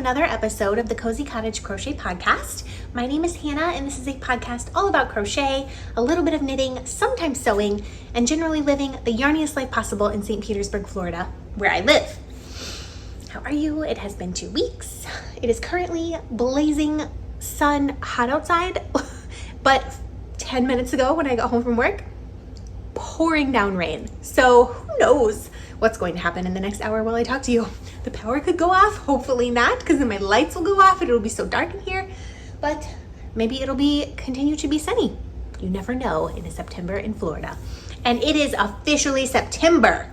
another episode of the Cozy Cottage Crochet podcast. My name is Hannah, and this is a podcast all about crochet, a little bit of knitting, sometimes sewing, and generally living the yarniest life possible in St. Petersburg, Florida, where I live. How are you? It has been 2 weeks. It is currently blazing sun hot outside, but 10 minutes ago when I got home from work, pouring down rain. So who knows what's going to happen in the next hour while I talk to you. The power could go off, hopefully not, because then my lights will go off and it'll be so dark in here, but maybe it'll continue to be sunny. You never know in September in Florida. And it is officially September.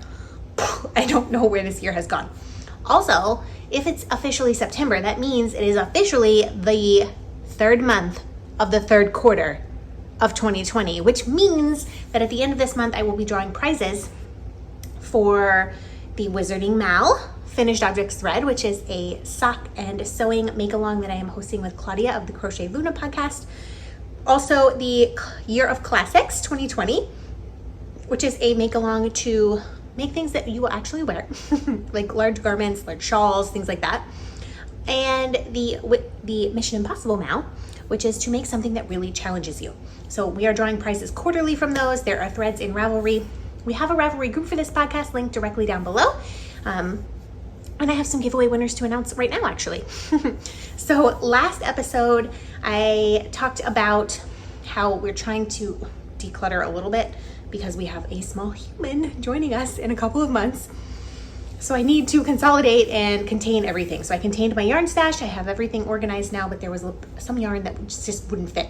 I don't know where this year has gone. Also, if it's officially September, that means it is officially the third month of the third quarter of 2020, which means that at the end of this month, I will be drawing prizes for the Wizarding Mal Finished Objects Thread, which is a sock and sewing make-along that I am hosting with Claudia of the Crochet Luna podcast. Also, the Year of Classics 2020, which is a make-along to make things that you will actually wear, like large garments, large shawls, things like that. And the Mission Impossible Mal, which is to make something that really challenges you. So we are drawing prizes quarterly from those. There are threads in Ravelry. We have a Ravelry group for this podcast linked directly down below. And I have some giveaway winners to announce right now, actually. So last episode, I talked about how we're trying to declutter a little bit because we have a small human joining us in a couple of months. So I need to consolidate and contain everything. So I contained my yarn stash. I have everything organized now, but there was some yarn that just wouldn't fit.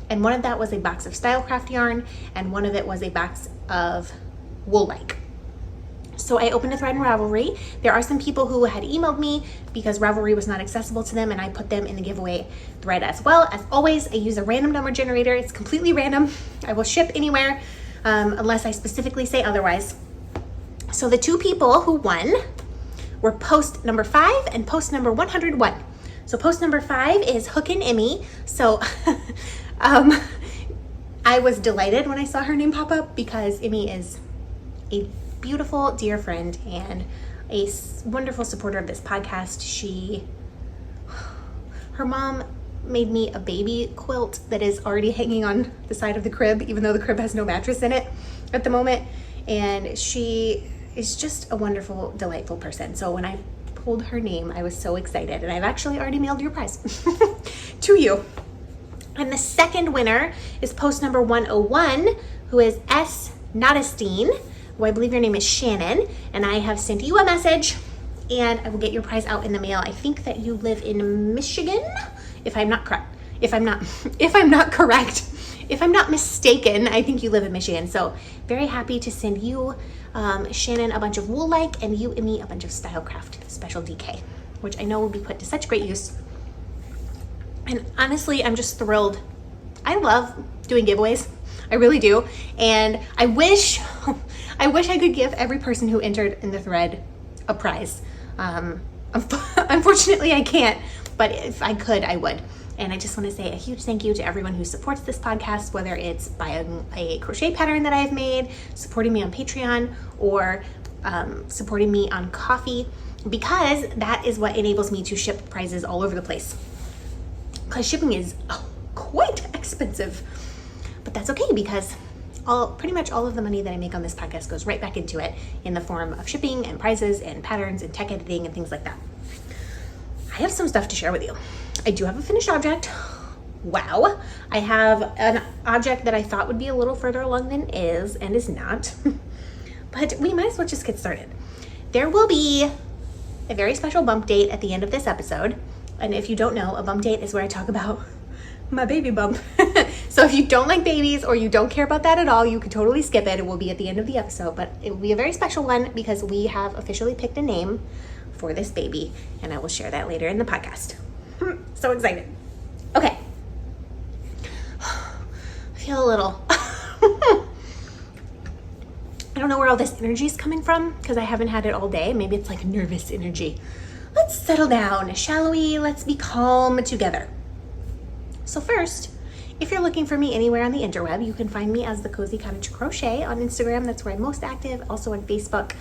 And one of that was a box of Stylecraft yarn, and one of it was a box of wool-like. So I opened a thread in Ravelry. There are some people who had emailed me because Ravelry was not accessible to them, and I put them in the giveaway thread as well. As always, I use a random number generator. It's completely random. I will ship anywhere unless I specifically say otherwise. So the two people who won were post number 5 and post number 101. So post number 5 is Hook and Emmy. So I was delighted when I saw her name pop up because Emmy is a beautiful, dear friend and a wonderful supporter of this podcast. Her mom made me a baby quilt that is already hanging on the side of the crib, even though the crib has no mattress in it at the moment. And she is just a wonderful, delightful person. So when I pulled her name, I was so excited, and I've actually already mailed your prize to you. And the second winner is post number 101, who is S. Nodestein, who I believe your name is Shannon, and I have sent you a message, and I will get your prize out in the mail. I think that you live in Michigan, if I'm not correct. If I'm not mistaken, I think you live in Michigan. So very happy to send you, Shannon, a bunch of wool-like, and you and me a bunch of Stylecraft special DK, which I know will be put to such great use. And honestly, I'm just thrilled. I love doing giveaways. I really do. And I wish I could give every person who entered in the thread a prize. Unfortunately, I can't, but if I could, I would. And I just want to say a huge thank you to everyone who supports this podcast, whether it's buying a crochet pattern that I've made, supporting me on Patreon, or supporting me on Ko-fi, because that is what enables me to ship prizes all over the place. Because shipping is quite expensive, but that's okay because pretty much all of the money that I make on this podcast goes right back into it in the form of shipping and prizes and patterns and tech editing and things like that. I have some stuff to share with you. I do have a finished object. Wow. I have an object that I thought would be a little further along than is and is not, but we might as well just get started. There will be a very special bump date at the end of this episode. And if you don't know, a bump date is where I talk about my baby bump. So if you don't like babies or you don't care about that at all, you can totally skip it. It will be at the end of the episode, but it will be a very special one because we have officially picked a name for this baby, and I will share that later in the podcast. So excited. Okay. I feel a little, I don't know where all this energy is coming from because I haven't had it all day. Maybe it's like nervous energy. Let's settle down, shall we? Let's be calm together. So first, if you're looking for me anywhere on the interweb, you can find me as the Cozy Cottage Crochet on Instagram. That's where I'm most active. Also on Facebook.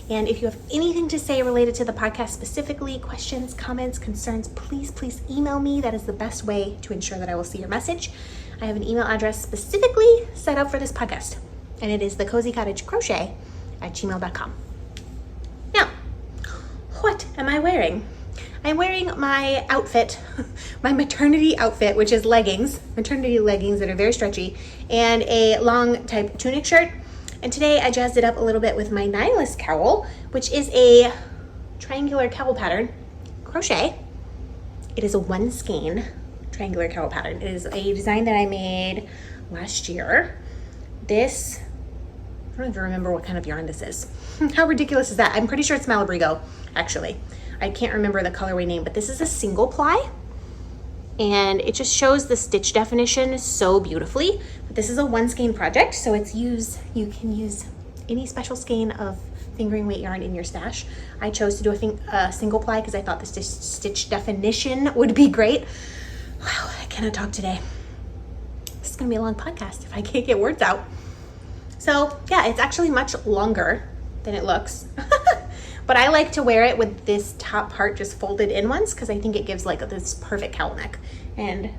And if you have anything to say related to the podcast specifically, questions, comments, concerns, please email me. That is the best way to ensure that I will see your message. I have an email address specifically set up for this podcast, and it is thecozycottagecrochet@gmail.com. Now, what am I wearing? I'm wearing my outfit, my maternity outfit, which is leggings, maternity leggings that are very stretchy, and a long type tunic shirt. And today I jazzed it up a little bit with my Nihilist Cowl, which is a triangular cowl pattern, crochet. It is a one skein triangular cowl pattern. It is a design that I made last year. This, I don't even remember what kind of yarn this is. How ridiculous is that? I'm pretty sure it's Malabrigo, actually. I can't remember the colorway name, but this is a single ply, and it just shows the stitch definition so beautifully. But this is a one skein project, so you can use any special skein of fingering weight yarn in your stash. I chose to do a single ply because I thought the stitch definition would be great. Wow, I cannot talk today. This is gonna be a long podcast if I can't get words out. So yeah, it's actually much longer than it looks. But I like to wear it with this top part just folded in once because I think it gives like this perfect cowl neck. And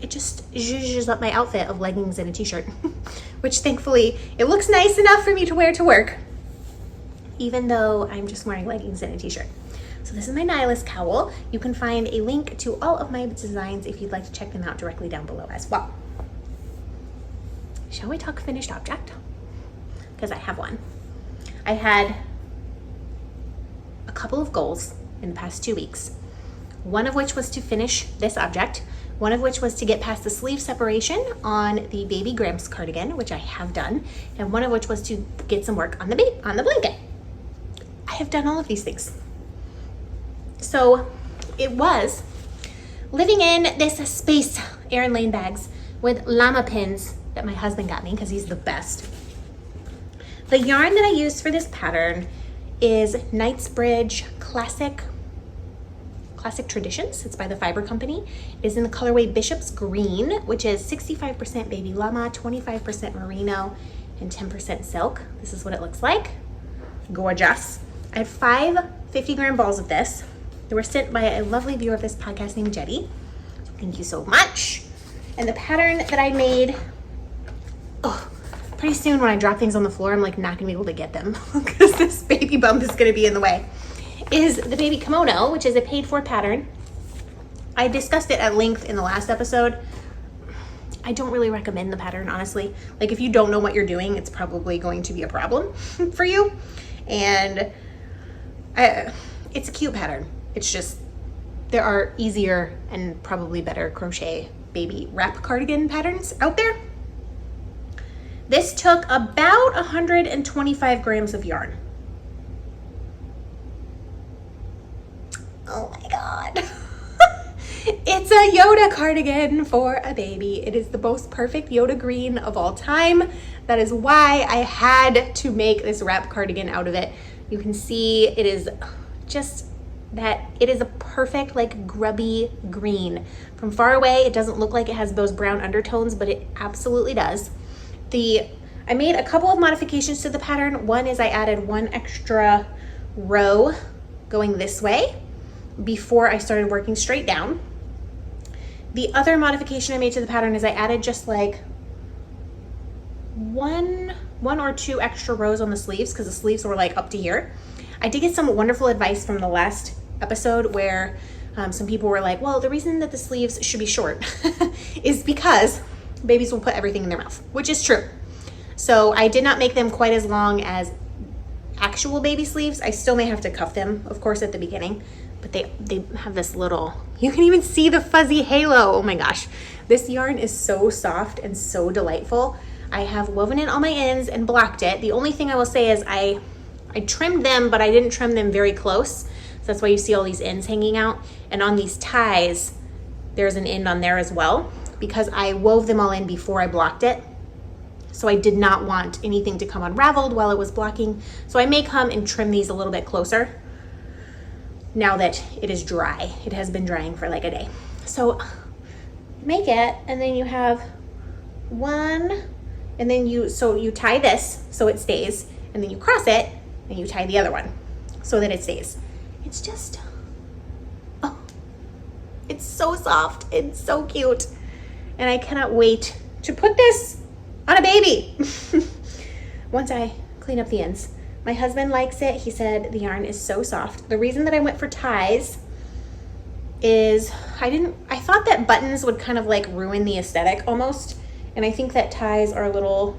it just zhuzhes up my outfit of leggings and a t-shirt, which thankfully it looks nice enough for me to wear to work, even though I'm just wearing leggings and a t-shirt. So this is my Nihilist Cowl. You can find a link to all of my designs if you'd like to check them out directly down below as well. Shall we talk finished object? Because I have one. I had a couple of goals in the past 2 weeks. One of which was to finish this object, one of which was to get past the sleeve separation on the baby Gramps cardigan, which I have done, and one of which was to get some work on the blanket. I have done all of these things. So it was living in this space Erin Lane bags with llama pins that my husband got me because he's the best. The yarn that I used for this pattern is Knightsbridge Classic Traditions. It's by the Fiber Company. It is in the colorway Bishop's Green, which is 65% baby llama, 25% merino, and 10% silk. This is what it looks like. Gorgeous. I have 5 50-gram balls of this. They were sent by a lovely viewer of this podcast named Jetty. Thank you so much. And the pattern that I made, pretty soon when I drop things on the floor, I'm like not gonna be able to get them because this baby bump is gonna be in the way, is the baby kimono, which is a paid for pattern. I discussed it at length in the last episode. I don't really recommend the pattern, honestly. Like if you don't know what you're doing, it's probably going to be a problem for you. And it's a cute pattern. It's just, there are easier and probably better crochet baby wrap cardigan patterns out there. This took about 125 grams of yarn. Oh my God. It's a Yoda cardigan for a baby. It is the most perfect Yoda green of all time. That is why I had to make this wrap cardigan out of it. You can see it is just that it is a perfect like grubby green. From far away, it doesn't look like it has those brown undertones, but it absolutely does. I made a couple of modifications to the pattern. One is I added one extra row going this way before I started working straight down. The other modification I made to the pattern is I added just like one or two extra rows on the sleeves because the sleeves were like up to here. I did get some wonderful advice from the last episode where some people were like, well, the reason that the sleeves should be short is because babies will put everything in their mouth, which is true. So I did not make them quite as long as actual baby sleeves. I still may have to cuff them, of course, at the beginning, but they have this little, you can even see the fuzzy halo. Oh my gosh. This yarn is so soft and so delightful. I have woven in all my ends and blocked it. The only thing I will say is I trimmed them, but I didn't trim them very close. So that's why you see all these ends hanging out. And on these ties, there's an end on there as well, because I wove them all in before I blocked it. So I did not want anything to come unraveled while it was blocking. So I may come and trim these a little bit closer now that it is dry. It has been drying for like a day. So make it, and then you have one, and then you tie this so it stays, and then you cross it, and you tie the other one so that it stays. It's just, oh, it's so soft. It's so cute. And I cannot wait to put this on a baby once I clean up the ends. My husband likes it. He said the yarn is so soft. The reason that I went for ties is I thought that buttons would kind of like ruin the aesthetic almost. And I think that ties are a little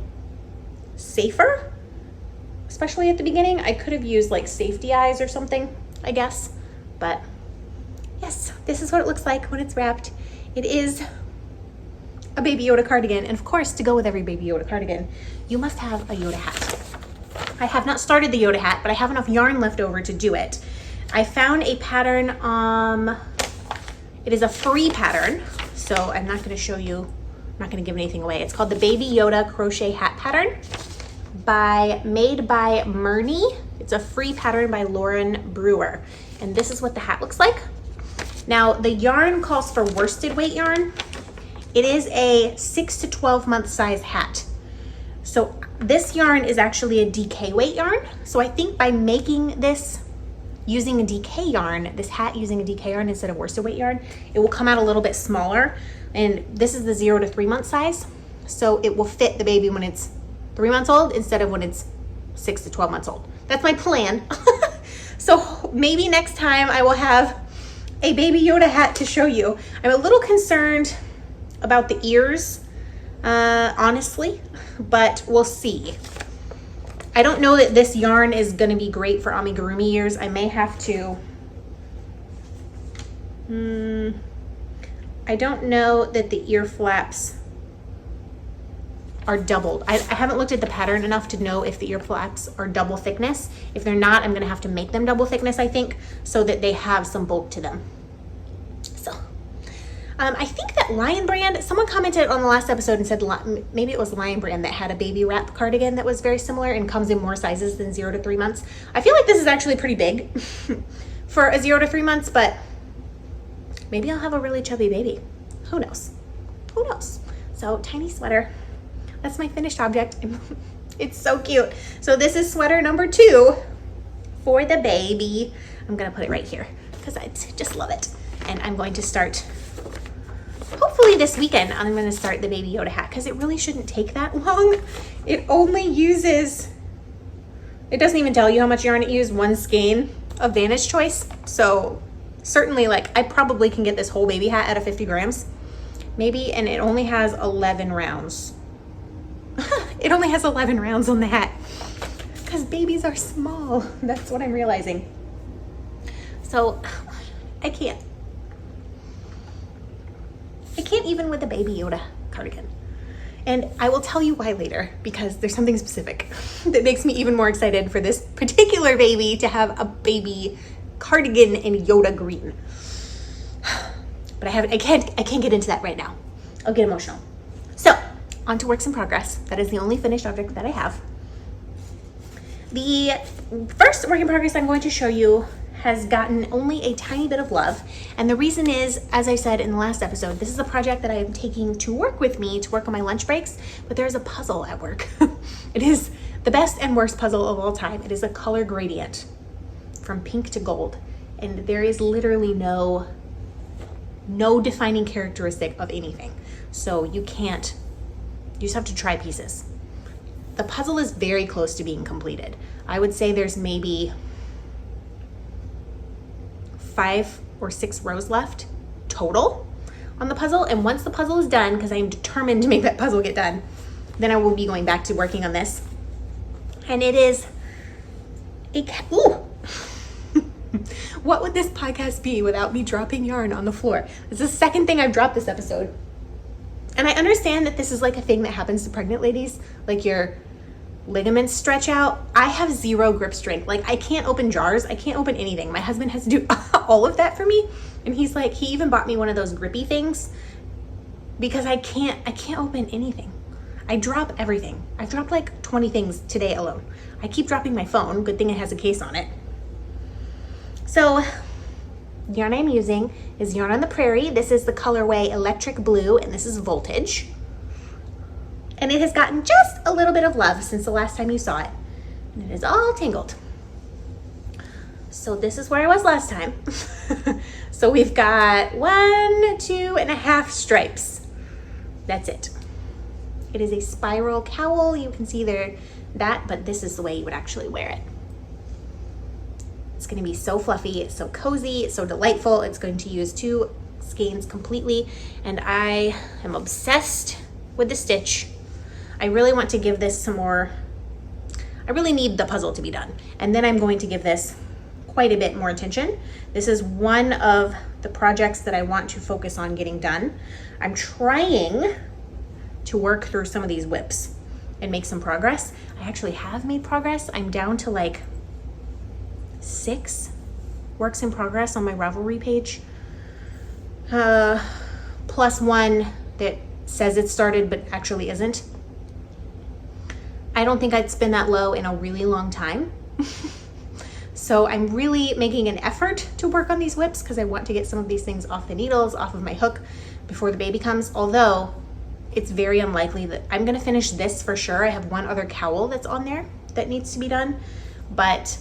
safer, especially at the beginning. I could have used like safety eyes or something, I guess. But yes, this is what it looks like when it's wrapped. It is a baby Yoda cardigan. And of course, to go with every baby Yoda cardigan, you must have a Yoda hat. I have not started the Yoda hat, but I have enough yarn left over to do it. I found a pattern, it is a free pattern, so I'm not gonna show you, I'm not gonna give anything away. It's called the Baby Yoda Crochet Hat Pattern made by Murney. It's a free pattern by Lauren Brewer. And this is what the hat looks like. Now the yarn calls for worsted weight yarn. It is a 6 to 12 month size hat. So this yarn is actually a DK weight yarn. So I think by making this using a DK yarn, this hat using a DK yarn instead of worsted weight yarn, it will come out a little bit smaller. And this is the 0 to 3 month size. So it will fit the baby when it's 3 months old instead of when it's 6 to 12 months old. That's my plan. So maybe next time I will have a baby Yoda hat to show you. I'm a little concerned about the ears, honestly, but we'll see. I don't know that this yarn is going to be great for amigurumi ears. I may have to, I don't know that the ear flaps are doubled. I haven't looked at the pattern enough to know if the ear flaps are double thickness. If they're not, I'm going to have to make them double thickness, I think, so that they have some bulk to them. So I think that Lion Brand, someone commented on the last episode and said maybe it was Lion Brand that had a baby wrap cardigan that was very similar and comes in more sizes than 0 to 3 months. I feel like this is actually pretty big for a 0 to 3 months, but maybe I'll have a really chubby baby. Who knows? Who knows? So tiny sweater. That's my finished object. It's so cute. So this is sweater number 2 for the baby. I'm gonna put it right here because I just love it. And I'm going to start, hopefully this weekend, I'm going to start the baby Yoda hat because it really shouldn't take that long. It only uses, it doesn't even tell you how much yarn it used, 1 skein of Vantage Choice. So certainly, like, I probably can get this whole baby hat out of 50 grams, maybe, and it only has 11 rounds. It only has 11 rounds on the hat because babies are small. That's what I'm realizing. So I can't even with the baby Yoda cardigan. And I will tell you why later, because there's something specific that makes me even more excited for this particular baby to have a baby cardigan in Yoda green. But I can't get into that right now. I'll get emotional. So on to works in progress. That is the only finished object that I have. The first work in progress I'm going to show you has gotten only a tiny bit of love. And the reason is, as I said in the last episode, this is a project that I am taking to work with me to work on my lunch breaks, but there's a puzzle at work. It is the best and worst puzzle of all time. It is a color gradient from pink to gold. And there is literally no defining characteristic of anything. So you just have to try pieces. The puzzle is very close to being completed. I would say there's maybe 5 or 6 rows left total on the puzzle. And once the puzzle is done, because I am determined to make that puzzle get done, then I will be going back to working on this. And it is ooh! What would this podcast be without me dropping yarn on the floor? It's the second thing I've dropped this episode. And I understand that this is like a thing that happens to pregnant ladies, like your ligaments stretch out. I have 0 grip strength. Like, I can't open jars. I can't open anything. My husband has to do all of that for me. And he's like, he even bought me one of those grippy things because I can't open anything. I drop everything. I've dropped like 20 things today alone. I keep dropping my phone. Good thing it has a case on it. So the yarn I'm using is yarn on the Prairie. This is the colorway Electric Blue, and this is Voltage. And it has gotten just a little bit of love since the last time you saw it. And it is all tangled. So this is where I was last time. So we've got 1, 2.5 stripes. That's it. It is a spiral cowl. You can see there that, but this is the way you would actually wear it. It's going to be so fluffy, so cozy, so delightful. It's going to use 2 skeins completely, and I am obsessed with the stitch. I really want to give this some more, I really need the puzzle to be done, and then I'm going to give this quite a bit more attention. This is one of the projects that I want to focus on getting done. I'm trying to work through some of these whips and make some progress. I actually have made progress. I'm down to like 6 works in progress on my Ravelry page, plus 1 that says it started but actually isn't. I don't think it's been that low in a really long time. So I'm really making an effort to work on these whips because I want to get some of these things off the needles, off of my hook before the baby comes, although it's very unlikely that I'm gonna finish this for sure. I have 1 other cowl that's on there that needs to be done, but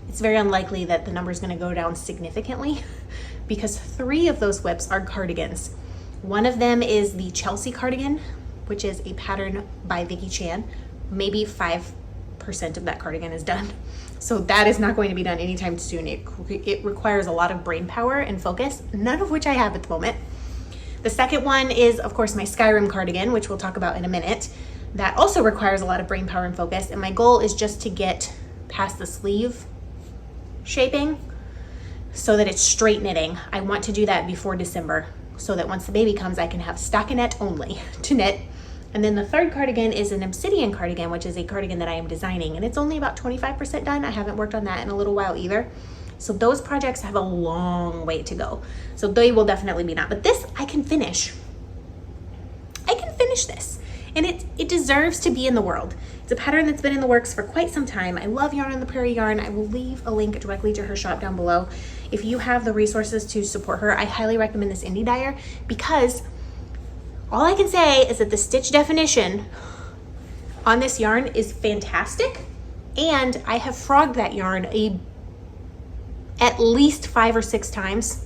it's very unlikely that the number is gonna go down significantly because 3 of those whips are cardigans. One of them is the Chelsea cardigan, which is a pattern by Vicky Chan. Maybe 5% of that cardigan is done. So that is not going to be done anytime soon. It requires a lot of brain power and focus, none of which I have at the moment. The second one is, of course, my Skyrim cardigan, which we'll talk about in a minute. That also requires a lot of brain power and focus. And my goal is just to get past the sleeve shaping so that it's straight knitting. I want to do that before December so that once the baby comes, I can have stockinette only to knit. And then the third cardigan is an obsidian cardigan, which is a cardigan that I am designing, and it's only about 25% done. I haven't worked on that in a little while either. So those projects have a long way to go. So they will definitely be done. But this I can finish. I can finish this. And it deserves to be in the world. It's a pattern that's been in the works for quite some time. I love Yarn on the Prairie yarn. I will leave a link directly to her shop down below. If you have the resources to support her, I highly recommend this indie dyer because all I can say is that the stitch definition on this yarn is fantastic, and I have frogged that yarn at least 5 or 6 times,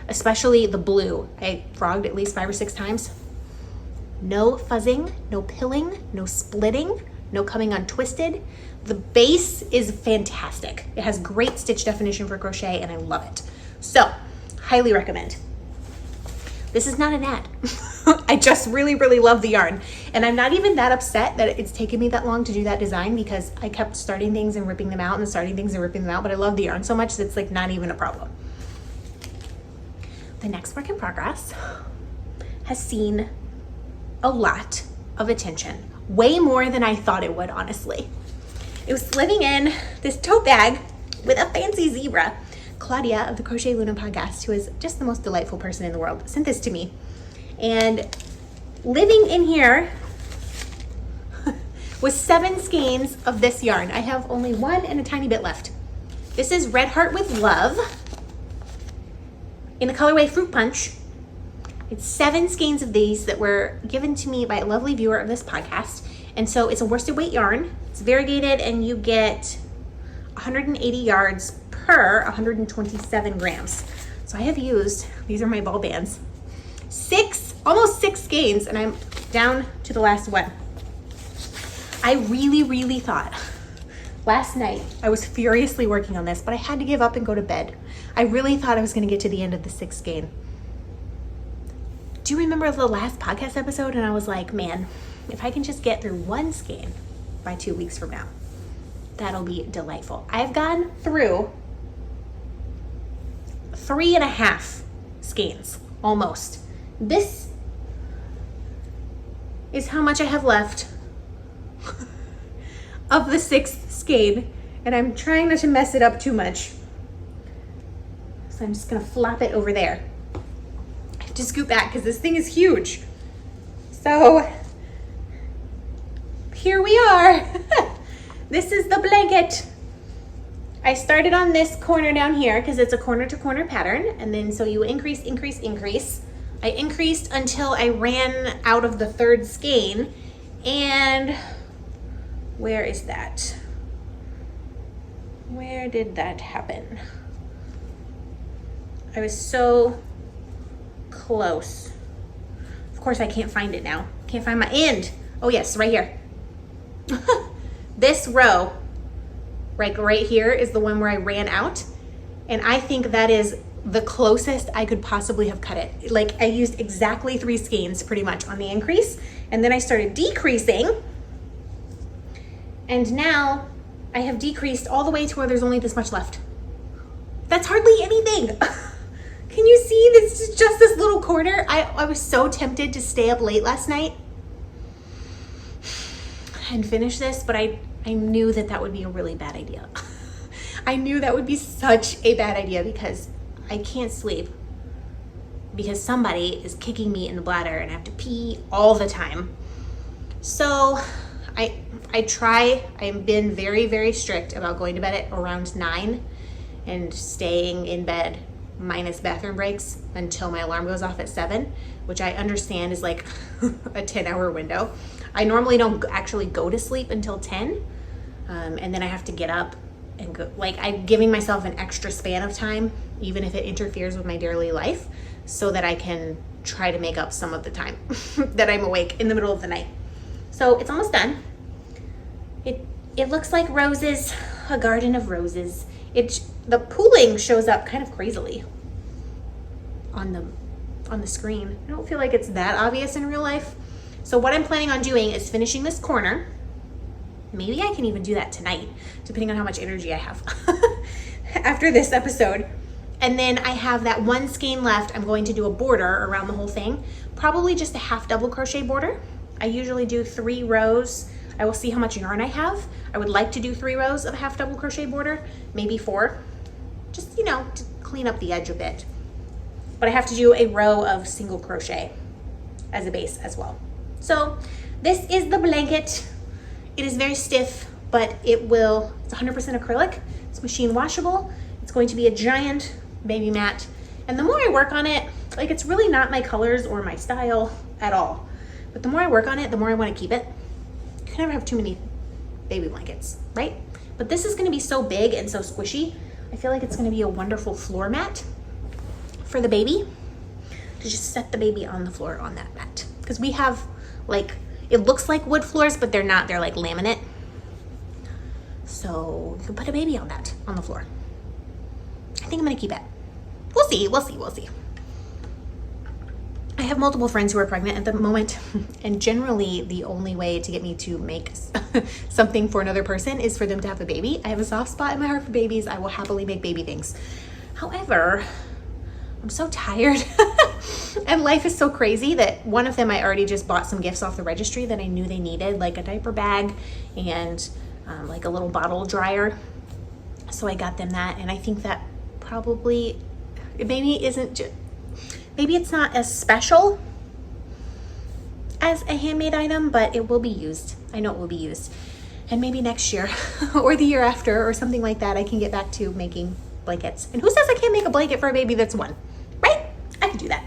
especially the blue. I frogged at least 5 or 6 times. No fuzzing, no pilling, no splitting, no coming untwisted. The base is fantastic. It has great stitch definition for crochet, and I love it. So, highly recommend. This is not an ad. I just really, really love the yarn. And I'm not even that upset that it's taken me that long to do that design because I kept starting things and ripping them out and starting things and ripping them out, but I love the yarn so much that it's like not even a problem. The next work in progress has seen a lot of attention, way more than I thought it would, honestly. It was living in this tote bag with a fancy zebra. Claudia of the Crochet Luna podcast, who is just the most delightful person in the world, sent this to me. And living in here was 7 skeins of this yarn. I have only 1 and a tiny bit left. This is Red Heart with Love in the colorway Fruit Punch. It's 7 skeins of these that were given to me by a lovely viewer of this podcast. And so it's a worsted weight yarn. It's variegated and you get 180 yards per 127 grams. So I have used, these are my ball bands, almost 6 skeins, and I'm down to the last one. I really, really thought last night, I was furiously working on this, but I had to give up and go to bed. I really thought I was gonna get to the end of the 6th skein. Do you remember the last podcast episode? And I was like, man, if I can just get through 1 skein by 2 weeks from now, that'll be delightful. I've gone through 3.5 skeins, almost. This is how much I have left of the 6th skein, and I'm trying not to mess it up too much. So I'm just gonna flop it over there. I have to scoot back because this thing is huge. So here we are. This is the blanket. I started on this corner down here because it's a corner to corner pattern, and then so you increase, increase, increase. I increased until I ran out of the 3rd skein, and where is that? Where did that happen? I was so close. Of course I can't find it now. Can't find my end. Oh yes, right here. This row, right here is the one where I ran out. And I think that is the closest I could possibly have cut it. Like I used exactly 3 skeins pretty much on the increase. And then I started decreasing. And now I have decreased all the way to where there's only this much left. That's hardly anything. Can you see this is just this little corner? I was so tempted to stay up late last night and finish this, but I knew that would be a really bad idea. I knew that would be such a bad idea because I can't sleep because somebody is kicking me in the bladder and I have to pee all the time. So I've been very, very strict about going to bed at around 9 and staying in bed minus bathroom breaks until my alarm goes off at 7, which I understand is like a 10-hour window. I normally don't actually go to sleep until 10, and then I have to get up and go. Like I'm giving myself an extra span of time, even if it interferes with my daily life, so that I can try to make up some of the time that I'm awake in the middle of the night. So it's almost done. It looks like roses, a garden of roses. The pooling shows up kind of crazily on the screen. I don't feel like it's that obvious in real life. So what I'm planning on doing is finishing this corner. Maybe I can even do that tonight, depending on how much energy I have after this episode. And then I have that 1 skein left. I'm going to do a border around the whole thing, probably just a half double crochet border. I usually do 3 rows. I will see how much yarn I have. I would like to do 3 rows of half double crochet border, maybe 4, just, to clean up the edge a bit. But I have to do a row of single crochet as a base as well. So this is the blanket. It is very stiff, but it's 100% acrylic. It's machine washable. It's going to be a giant baby mat. And the more I work on it, like it's really not my colors or my style at all. But the more I work on it, the more I want to keep it. You can never have too many baby blankets, right? But this is going to be so big and so squishy. I feel like it's going to be a wonderful floor mat for the baby, to just set the baby on the floor on that mat. Because we have it looks like wood floors, but they're not. They're like laminate. So you can put a baby on that, on the floor. I think I'm going to keep it. We'll see. I have multiple friends who are pregnant at the moment, and generally the only way to get me to make something for another person is for them to have a baby. I have a soft spot in my heart for babies. I will happily make baby things. However, I'm so tired and life is so crazy that one of them I already just bought some gifts off the registry that I knew they needed, like a diaper bag and like a little bottle dryer. So I got them that, and I think that probably maybe it's not as special as a handmade item, but it will be used. I know it will be used. And maybe next year or the year after or something like that, I can get back to making blankets. And who says I can't make a blanket for a baby that's 1, right? I can do that.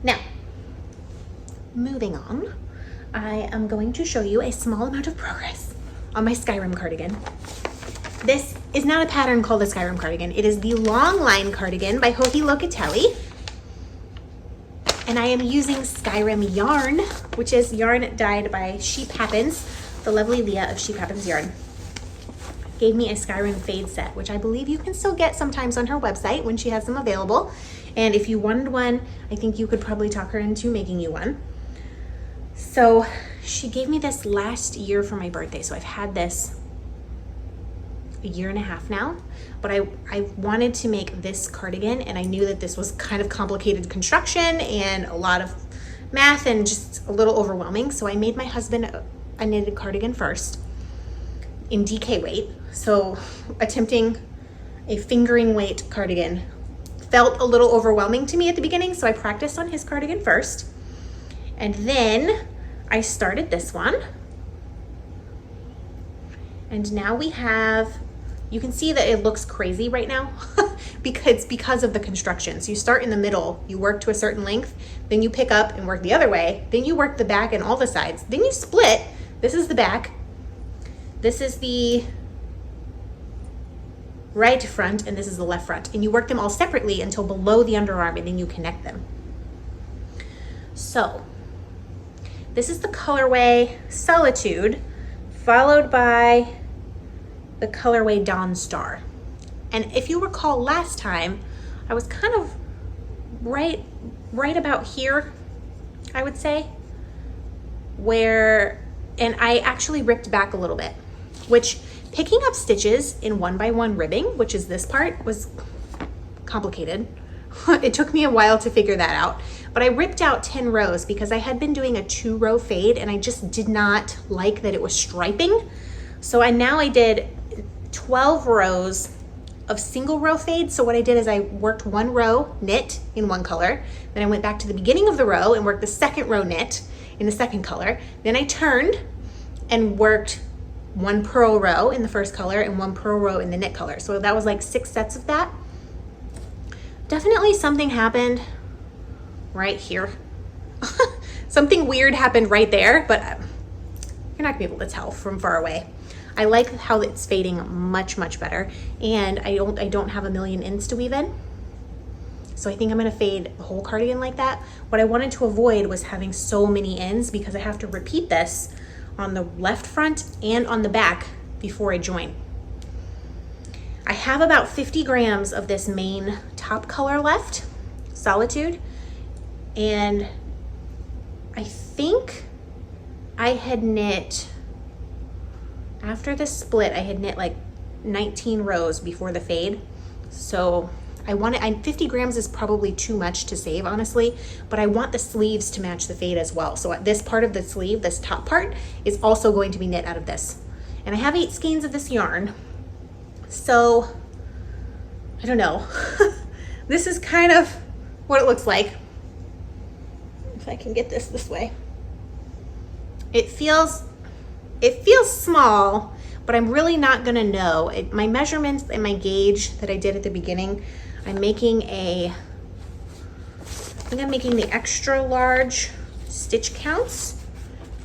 Now, moving on, I am going to show you a small amount of progress on my Skyrim cardigan. This is not a pattern called the Skyrim cardigan. It is the long line cardigan by Joji Locatelli. And I am using Skyrim yarn, which is yarn dyed by Sheep Happens. The lovely Leah of Sheep Happens Yarn gave me a Skyrim fade set, which I believe you can still get sometimes on her website when she has them available. And if you wanted one, I think you could probably talk her into making you one. So she gave me this last year for my birthday. So I've had this a year and a half now, but I wanted to make this cardigan, and I knew that this was kind of complicated construction and a lot of math and just a little overwhelming. So I made my husband a knitted cardigan first in DK weight. So attempting a fingering weight cardigan felt a little overwhelming to me at the beginning. So I practiced on his cardigan first, and then I started this one. And now we have, you can see that it looks crazy right now because of the construction. So you start in the middle, you work to a certain length, then you pick up and work the other way, then you work the back and all the sides, then you split. This is the back, this is the right front, and this is the left front. And you work them all separately until below the underarm, and then you connect them. So this is the colorway Solitude, followed by the colorway Dawn Star. And if you recall last time, I was kind of right about here, I would say, and I actually ripped back a little bit, which picking up stitches in 1x1 ribbing, which is this part, was complicated. It took me a while to figure that out, but I ripped out 10 rows because I had been doing a 2-row fade and I just did not like that it was striping. So I did 12 rows of single row fade. So what I did is I worked 1 row knit in one color, then I went back to the beginning of the row and worked the 2nd row knit in the 2nd color. Then I turned and worked 1 purl row in the 1st color and 1 purl row in the knit color. So that was like 6 sets of that. Definitely something happened right here. Something weird happened right there, but you're not gonna be able to tell from far away. I like how it's fading much, much better. And I don't have a million ends to weave in. So I think I'm gonna fade the whole cardigan like that. What I wanted to avoid was having so many ends because I have to repeat this on the left front and on the back before I join. I have about 50 grams of this main top color left, Solitude, and I think I had knit, after the split, I had knit like 19 rows before the fade. So 50 grams is probably too much to save, honestly, but I want the sleeves to match the fade as well. So this part of the sleeve, this top part, is also going to be knit out of this. And I have 8 skeins of this yarn. So, I don't know. This is kind of what it looks like. If I can get this way. It feels small, but I'm really not gonna know. My measurements and my gauge that I did at the beginning, I'm making the extra large stitch counts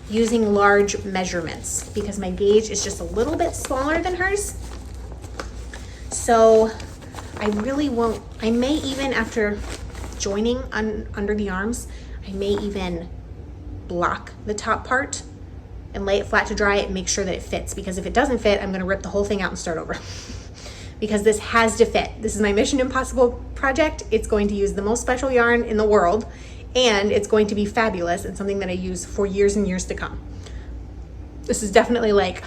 using large measurements because my gauge is just a little bit smaller than hers. So I really won't, I may even, after joining under the arms, I may even block the top part and lay it flat to dry it and make sure that it fits, because if it doesn't fit, I'm gonna rip the whole thing out and start over. Because this has to fit. This is my Mission Impossible project. It's going to use the most special yarn in the world, and it's going to be fabulous and something that I use for years and years to come. This is definitely like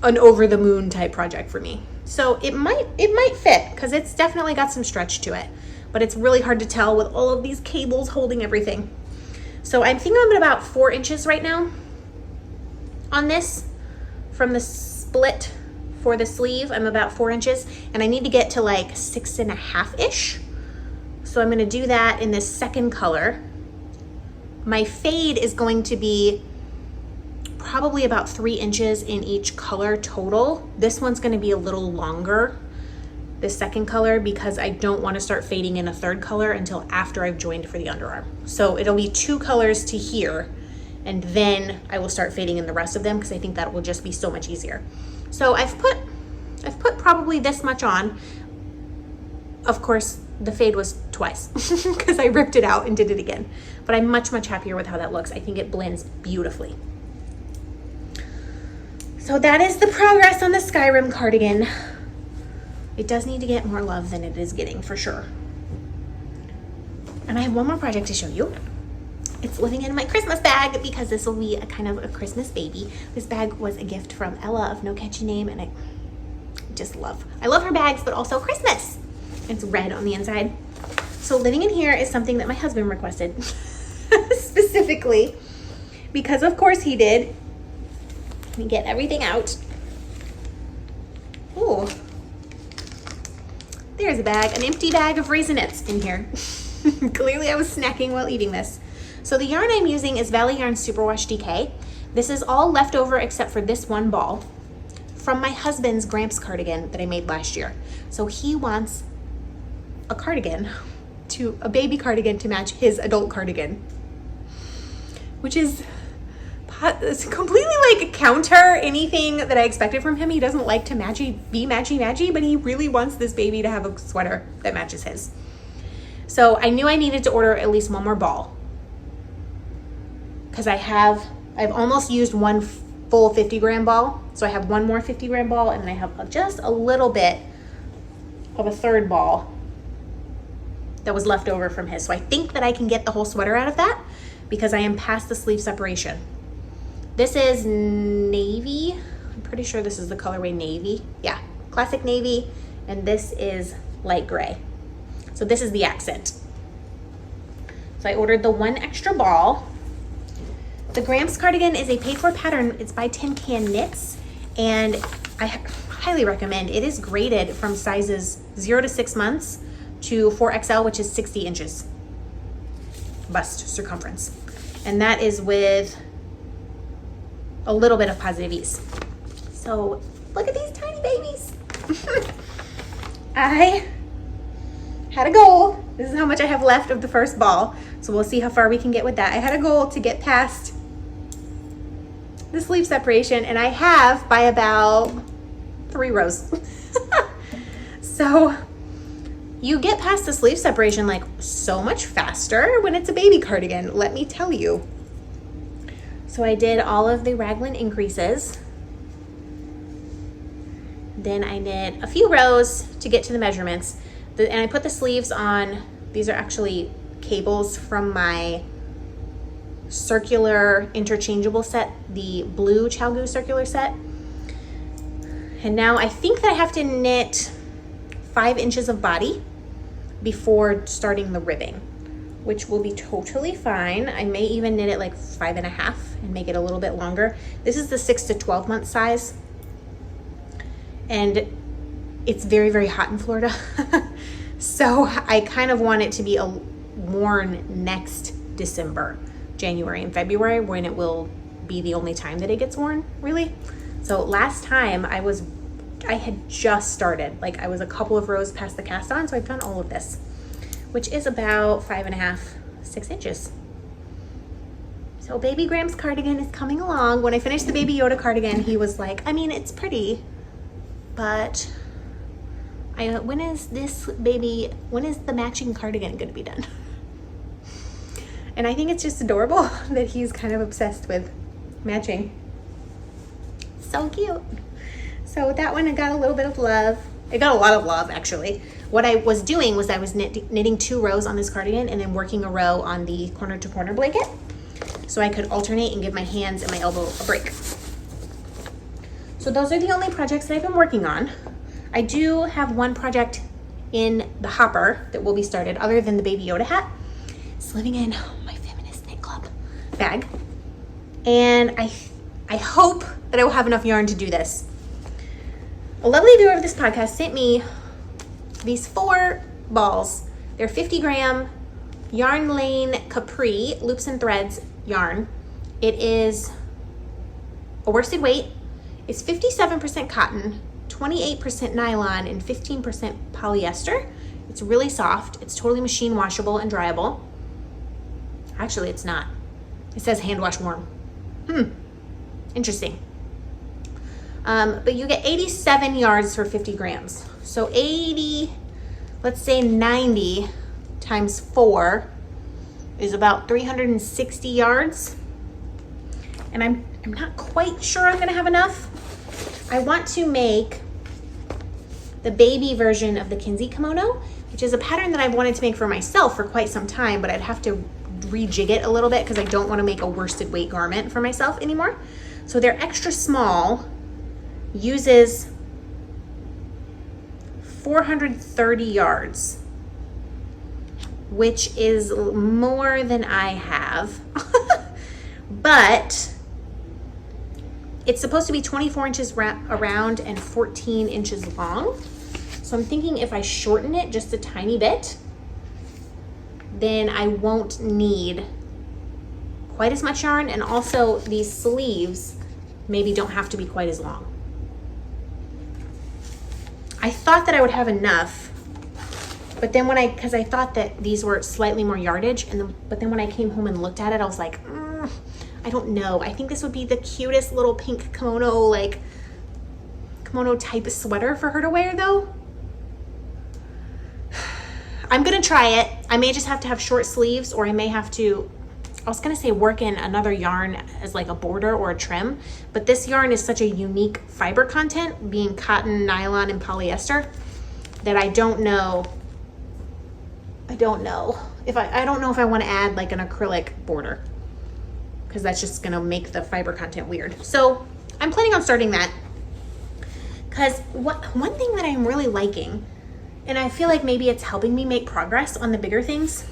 an over the moon type project for me. So it might fit because it's definitely got some stretch to it, but it's really hard to tell with all of these cables holding everything. So I think I'm at about 4 inches right now on this. From the split for the sleeve, I'm about 4 inches, and I need to get to like 6.5-ish. So I'm gonna do that in this 2nd color. My fade is going to be probably about 3 inches in each color total. This one's gonna be a little longer, this 2nd color, because I don't wanna start fading in a 3rd color until after I've joined for the underarm. So it'll be 2 colors to here, and then I will start fading in the rest of them because I think that will just be so much easier. So I've put probably this much on. Of course, the fade was twice because I ripped it out and did it again. But I'm much, much happier with how that looks. I think it blends beautifully. So that is the progress on the Skyrim cardigan. It does need to get more love than it is getting, for sure. And I have one more project to show you. It's living in my Christmas bag because this will be a kind of a Christmas baby. This bag was a gift from Ella of No Catchy Name, and I love her bags, but also Christmas. It's red on the inside. So living in here is something that my husband requested specifically because of course he did. Let me get everything out. Ooh. There's a bag, an empty bag of Raisinets in here. Clearly I was snacking while eating this. So the yarn I'm using is Valley Yarn Superwash DK. This is all leftover except for this one ball from my husband's Gramps cardigan that I made last year. So he wants a baby cardigan to match his adult cardigan, which is it's completely like counter anything that I expected from him. He doesn't like to be matchy, but he really wants this baby to have a sweater that matches his. So I knew I needed to order at least one more ball, because I've almost used one full 50-gram ball. So I have one more 50-gram ball, and then I have just a little bit of a third ball that was left over from his. So I think that I can get the whole sweater out of that, because I am past the sleeve separation. This is navy. I'm pretty sure this is the colorway navy. Yeah, classic navy. And this is light gray. So this is the accent. So I ordered the one extra ball. The Gramps cardigan is a paid-for pattern. It's by Tin Can Knits, and I highly recommend. It is graded from sizes 0 to 6 months to 4XL, which is 60 inches bust circumference. And that is with a little bit of positive ease. So look at these tiny babies. I had a goal. This is how much I have left of the first ball. So we'll see how far we can get with that. I had a goal to get past the sleeve separation, and I have by about 3 rows. So you get past the sleeve separation like so much faster when it's a baby cardigan, let me tell you. So I did all of the raglan increases. Then I did a few rows to get to the measurements. And I put the sleeves on. These are actually cables from my circular interchangeable set, the blue Chalgu circular set. And now I think that I have to knit 5 inches of body before starting the ribbing, which will be totally fine. I may even knit it like 5.5 and make it a little bit longer. This is the 6 to 12 month size. And it's very, very hot in Florida. So I kind of want it to be worn next December, January and February, when it will be the only time that it gets worn, really. So last time I had just started, like I was a couple of rows past the cast on, so I've done all of this, which is about 5.5, 6 inches. So baby Gramps cardigan is coming along. When I finished the baby Yoda cardigan, he was like, I mean, it's pretty, but when is the matching cardigan gonna be done? And I think it's just adorable that he's kind of obsessed with matching. So cute. So that one, I got a little bit of love. It got a lot of love, actually. What I was doing was I was knitting 2 rows on this cardigan and then working a row on the corner to corner blanket, so I could alternate and give my hands and my elbow a break. So those are the only projects that I've been working on. I do have one project in the hopper that will be started, other than the baby Yoda hat. It's living in my feminist knit club bag. And I hope that I will have enough yarn to do this. A lovely viewer of this podcast sent me these 4 balls. They're 50-gram Yarn Lane Capri Loops and Threads yarn. It is a worsted weight. It's 57% cotton, 28% nylon, and 15% polyester. It's really soft. It's totally machine washable and dryable. Actually, it's not. It says hand wash warm. Interesting. But you get 87 yards for 50 grams. So 80, let's say 90 times 4 is about 360 yards. And I'm not quite sure I'm gonna have enough. I want to make the baby version of the Kinsey kimono, which is a pattern that I've wanted to make for myself for quite some time, but I'd have to rejig it a little bit because I don't want to make a worsted weight garment for myself anymore. So they're extra small, uses 430 yards, which is more than I have. But it's supposed to be 24 inches around and 14 inches long. So I'm thinking if I shorten it just a tiny bit, then I won't need quite as much yarn, and also these sleeves maybe don't have to be quite as long. I thought that I would have enough, but then because I thought that these were slightly more yardage, but then when I came home and looked at it, I was like, I don't know. I think this would be the cutest little pink kimono, like kimono type sweater for her to wear though. I'm gonna try it. I may just have to have short sleeves, or I may have to, I was gonna say work in another yarn as like a border or a trim, but this yarn is such a unique fiber content, being cotton, nylon, and polyester, that I don't know if I want to add like an acrylic border, because that's just gonna make the fiber content weird. So I'm planning on starting that, because one thing that I'm really liking, and I feel like maybe it's helping me make progress on the bigger things,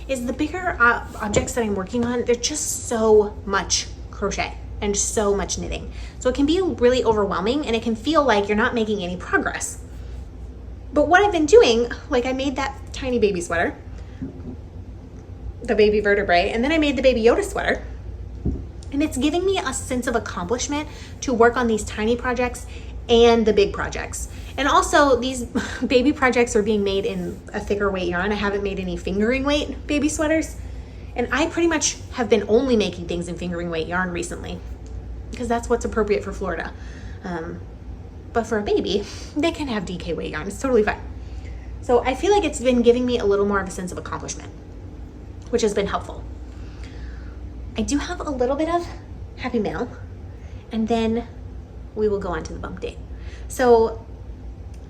is the bigger objects that I'm working on, they're just so much crochet and so much knitting. So it can be really overwhelming, and it can feel like you're not making any progress. But what I've been doing, like I made that tiny baby sweater, the baby vertebrae, and then I made the baby Yoda sweater. And it's giving me a sense of accomplishment to work on these tiny projects and the big projects. And also these baby projects are being made in a thicker weight yarn. I haven't made any fingering weight baby sweaters. And I pretty much have been only making things in fingering weight yarn recently, because that's what's appropriate for Florida. But for a baby, they can have DK weight yarn. It's totally fine. So I feel like it's been giving me a little more of a sense of accomplishment, which has been helpful. I do have a little bit of happy mail, and then we will go on to the bump date. So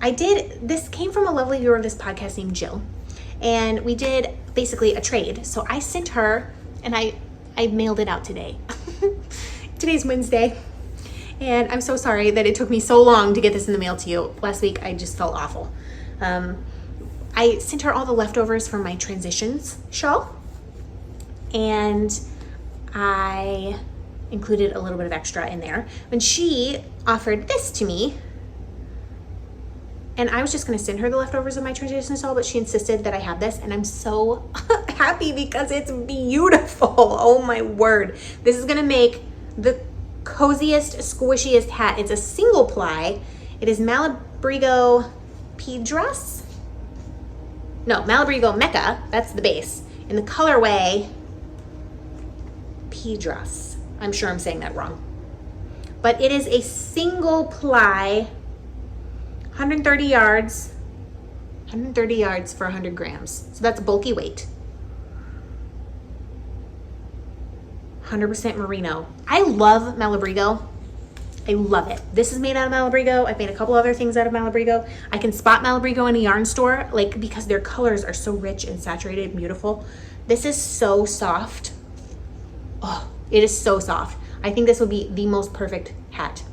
this came from a lovely viewer of this podcast named Jill, and we did basically a trade. So I sent her, and I mailed it out today. Today's Wednesday, and I'm so sorry that it took me so long to get this in the mail to you. Last week I just felt awful. I sent her all the leftovers from my transitions shawl, and I included a little bit of extra in there. When she offered this to me, and I was just going to send her the leftovers of my transition shawl, but she insisted that I have this, and I'm so happy because it's beautiful. Oh my word. This is going to make the coziest, squishiest hat. It's a single ply. It is Malabrigo Pedras. No, Malabrigo Mecca. That's the base. In the colorway Pedras. I'm sure I'm saying that wrong. But it is a single ply, 130 yards for 100 grams. So that's bulky weight. 100% merino. I love Malabrigo. I love it. This is made out of Malabrigo. I've made a couple other things out of Malabrigo. I can spot Malabrigo in a yarn store, like, because their colors are so rich and saturated and beautiful. This is so soft. Oh, it is so soft. I think this would be the most perfect hat.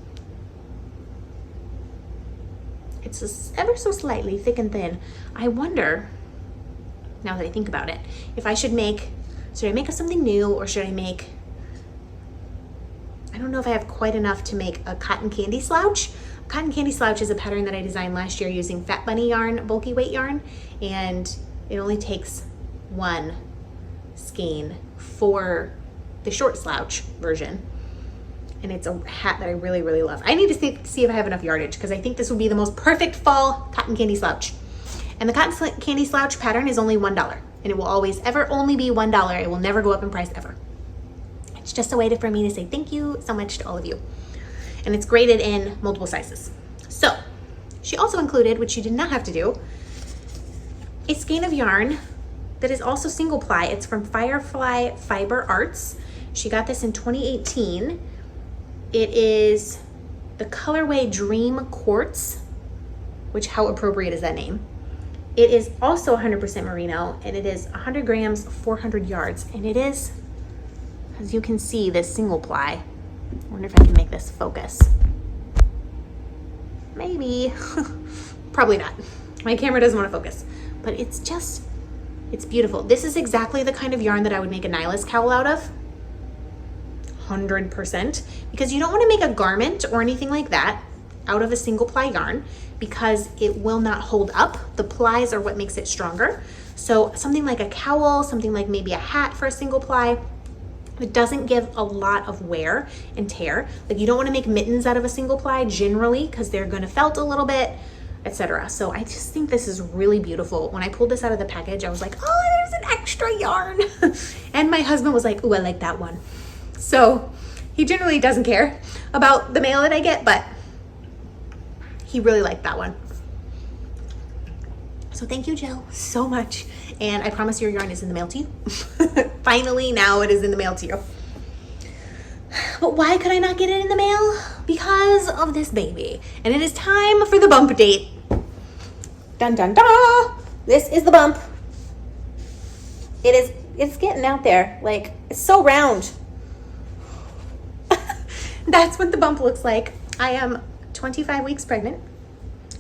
It's just ever so slightly thick and thin. I wonder, now that I think about it, if I should I make something new, or should I make, I don't know if I have quite enough to make a cotton candy slouch. Cotton candy slouch is a pattern that I designed last year using Fat Bunny yarn, bulky weight yarn, and it only takes one skein for the short slouch version. And it's a hat that I really, really love. I need to see if I have enough yardage, because I think this would be the most perfect fall cotton candy slouch. And the cotton candy slouch pattern is only $1, and it will always ever only be $1. It will never go up in price ever. It's just a way for me to say thank you so much to all of you. And it's graded in multiple sizes. So she also included, which she did not have to do, a skein of yarn that is also single ply. It's from Firefly Fiber Arts. She got this in 2018. It is the colorway Dream Quartz, which, how appropriate is that name? It is also 100% merino, and it is 100 grams, 400 yards. And it is, as you can see, this single ply. I wonder if I can make this focus. Maybe. Probably not. My camera doesn't want to focus. But it's beautiful. This is exactly the kind of yarn that I would make a Nihilist cowl out of. 100%, because you don't want to make a garment or anything like that out of a single ply yarn, because it will not hold up. The plies are what makes it stronger. So something like a cowl, something like maybe a hat for a single ply, it doesn't give a lot of wear and tear. Like, you don't want to make mittens out of a single ply generally, because they're going to felt a little bit, etc. So I just think this is really beautiful. When I pulled this out of the package, I was like, oh, there's an extra yarn. And my husband was like, ooh, I like that one. So he generally doesn't care about the mail that I get, but he really liked that one. So thank you, Jill, so much. And I promise your yarn is in the mail to you. Finally, now it is in the mail to you. But why could I not get it in the mail? Because of this baby. And it is time for the bump date. Dun dun dun! This is the bump. It's getting out there. Like, it's so round. That's what the bump looks like. I am 25 weeks pregnant,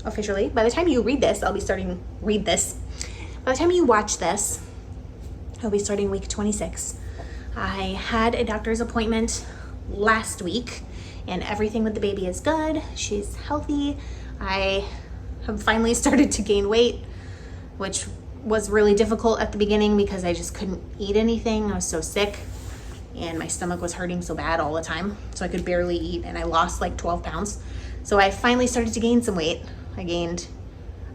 officially. By the time you read this, By the time you watch this, I'll be starting week 26. I had a doctor's appointment last week, and everything with the baby is good. She's healthy. I have finally started to gain weight, which was really difficult at the beginning because I just couldn't eat anything. I was so sick and my stomach was hurting so bad all the time, so I could barely eat, and I lost like 12 pounds. So I finally started to gain some weight. I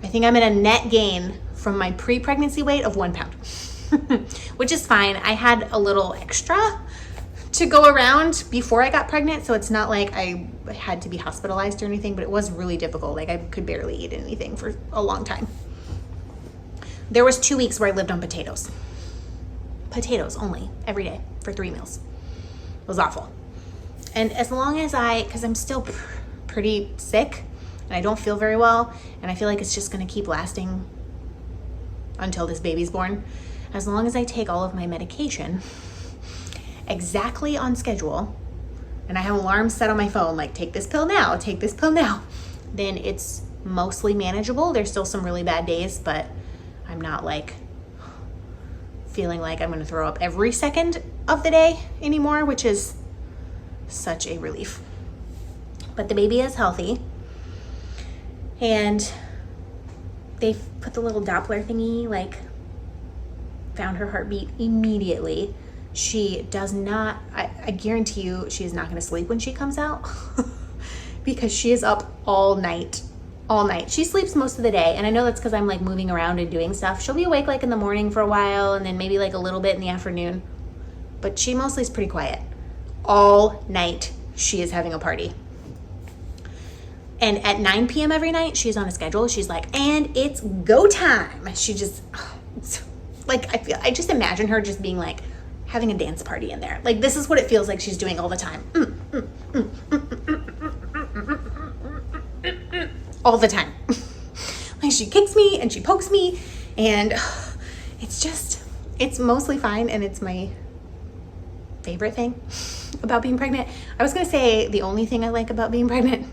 think I'm at a net gain from my pre-pregnancy weight of 1 pound, which is fine. I had a little extra to go around before I got pregnant, so it's not like I had to be hospitalized or anything, but it was really difficult. Like, I could barely eat anything for a long time. There was 2 weeks where I lived on potatoes only, every day for 3 meals. It was awful. And as long as because I'm still pretty sick and I don't feel very well, and I feel like it's just gonna keep lasting until this baby's born, as long as I take all of my medication exactly on schedule, and I have alarms set on my phone, like, take this pill now, then it's mostly manageable. There's still some really bad days, but I'm not like feeling like I'm going to throw up every second of the day anymore, which is such a relief. But the baby is healthy, and they put the little Doppler thingy, like, found her heartbeat immediately. She does not, I guarantee you, she is not going to sleep when she comes out because she is up all night. She sleeps most of the day, and I know that's because I'm like moving around and doing stuff. She'll be awake like in the morning for a while, and then maybe like a little bit in the afternoon, but she mostly is pretty quiet. All night she is having a party. And at 9 p.m. every night, she's on a schedule. She's like, and it's go time. She just, like, I just imagine her just being like having a dance party in there. Like, this is what it feels like she's doing all the time. All the time. Like, she kicks me and she pokes me, and it's mostly fine, and it's my favorite thing about being pregnant. I was gonna say the only thing I like about being pregnant.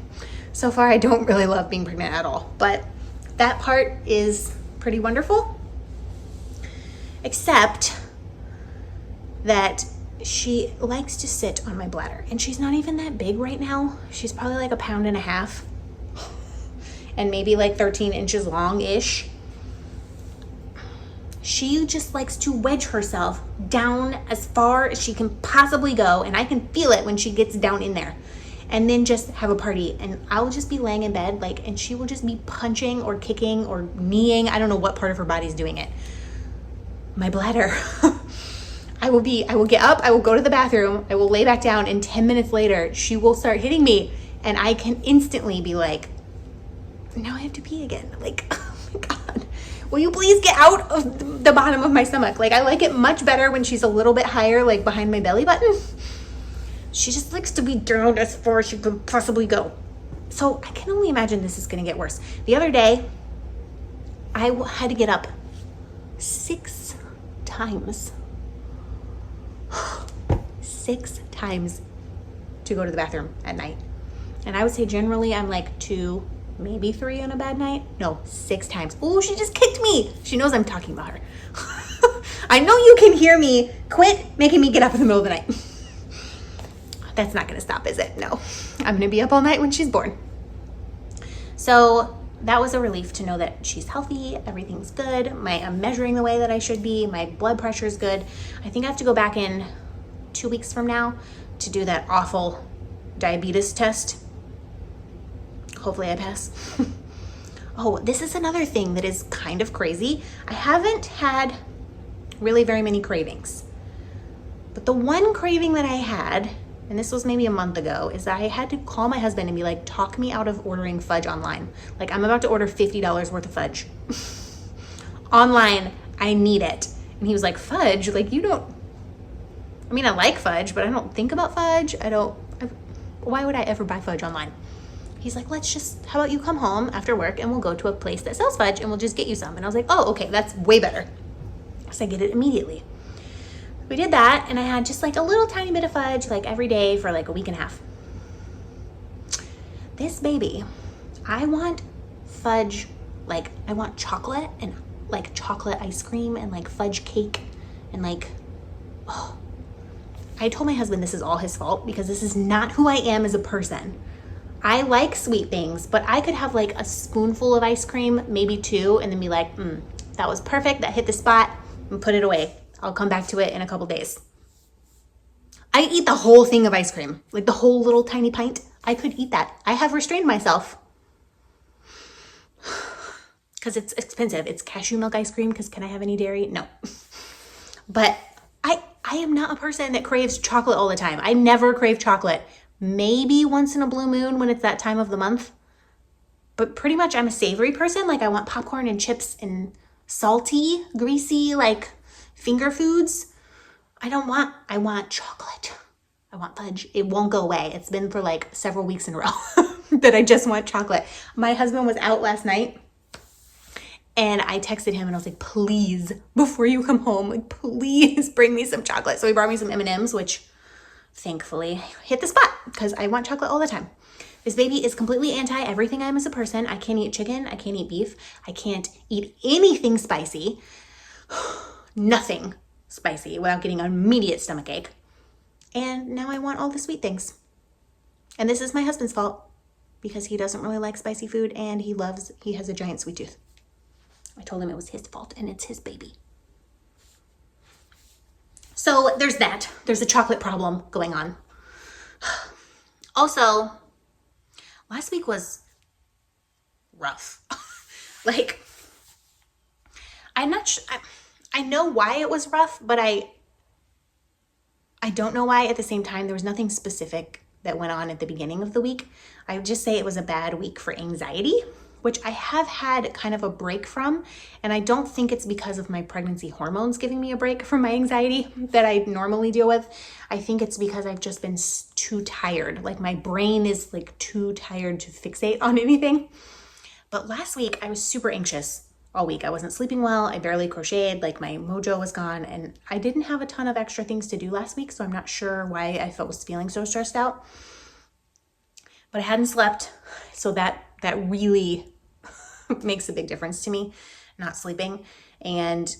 So far, I don't really love being pregnant at all, but that part is pretty wonderful, except that she likes to sit on my bladder, and she's not even that big right now. She's probably like 1.5 pounds and maybe like 13 inches long-ish. She just likes to wedge herself down as far as she can possibly go, and I can feel it when she gets down in there, and then just have a party. And I'll just be laying in bed, like, and she will just be punching or kicking or kneeing. I don't know what part of her body's doing it. My bladder. I will get up, I will go to the bathroom, I will lay back down, and 10 minutes later, she will start hitting me, and I can instantly be like, now I have to pee again. Like, oh my God, will you please get out of the bottom of my stomach? Like, I like it much better when she's a little bit higher, like behind my belly button. She just likes to be down as far as she can possibly go. So I can only imagine this is gonna get worse. The other day, I had to get up 6 times. 6 times to go to the bathroom at night. And I would say generally I'm like 2, maybe 3 on a bad night. No, 6 times. Oh, she just kicked me. She knows I'm talking about her. I know you can hear me. Quit making me get up in the middle of the night. That's not going to stop, is it? No. I'm going to be up all night when she's born. So that was a relief to know that she's healthy. Everything's good. I'm measuring the way that I should be. My blood pressure is good. I think I have to go back in 2 weeks from now to do that awful diabetes test. Hopefully I pass. Oh, this is another thing that is kind of crazy. I haven't had really very many cravings. But the one craving that I had, and this was maybe a month ago, is that I had to call my husband and be like, talk me out of ordering fudge online. Like, I'm about to order $50 worth of fudge. Online, I need it. And he was like, fudge? Like, you don't, I mean, I like fudge, but I don't think about fudge. Why would I ever buy fudge online? He's like, how about you come home after work and we'll go to a place that sells fudge and we'll just get you some. And I was like, oh, okay, that's way better. So I get it immediately. We did that, and I had just like a little tiny bit of fudge like every day for like a week and a half. This baby, I want fudge, like I want chocolate and like chocolate ice cream and like fudge cake and like, oh. I told my husband this is all his fault because this is not who I am as a person. I like sweet things, but I could have like a spoonful of ice cream, maybe two, and then be like, that was perfect, that hit the spot, and put it away. I'll come back to it in a couple days. I eat the whole thing of ice cream, like the whole little tiny pint. I could eat that. I have restrained myself because it's expensive. It's cashew milk ice cream because can I have any dairy? No. But I am not a person that craves chocolate all the time. I never crave chocolate. Maybe once in a blue moon when it's that time of the month. But pretty much I'm a savory person. Like I want popcorn and chips and salty, greasy, like finger foods. I want chocolate. I want fudge. It won't go away. It's been for like several weeks in a row that I just want chocolate. My husband was out last night and I texted him and I was like, please, before you come home, like, please bring me some chocolate. So he brought me some M&Ms, which thankfully hit the spot because I want chocolate all the time. This baby is completely anti everything I am as a person. I can't eat chicken. I can't eat beef. I can't eat anything spicy. Nothing spicy without getting an immediate stomach ache. And now I want all the sweet things. And this is my husband's fault because he doesn't really like spicy food and he has a giant sweet tooth. I told him it was his fault and it's his baby. So there's that. There's a chocolate problem going on. Also, last week was rough. Like, I'm not sure. I know why it was rough, but I don't know why at the same time. There was nothing specific that went on at the beginning of the week. I would just say it was a bad week for anxiety, which I have had kind of a break from. And I don't think it's because of my pregnancy hormones giving me a break from my anxiety that I normally deal with. I think it's because I've just been too tired. Like my brain is like too tired to fixate on anything. But last week I was super anxious all week. I wasn't sleeping well. I barely crocheted. Like my mojo was gone and I didn't have a ton of extra things to do last week. So I'm not sure why I was feeling so stressed out, but I hadn't slept. So that really makes a big difference to me, not sleeping. And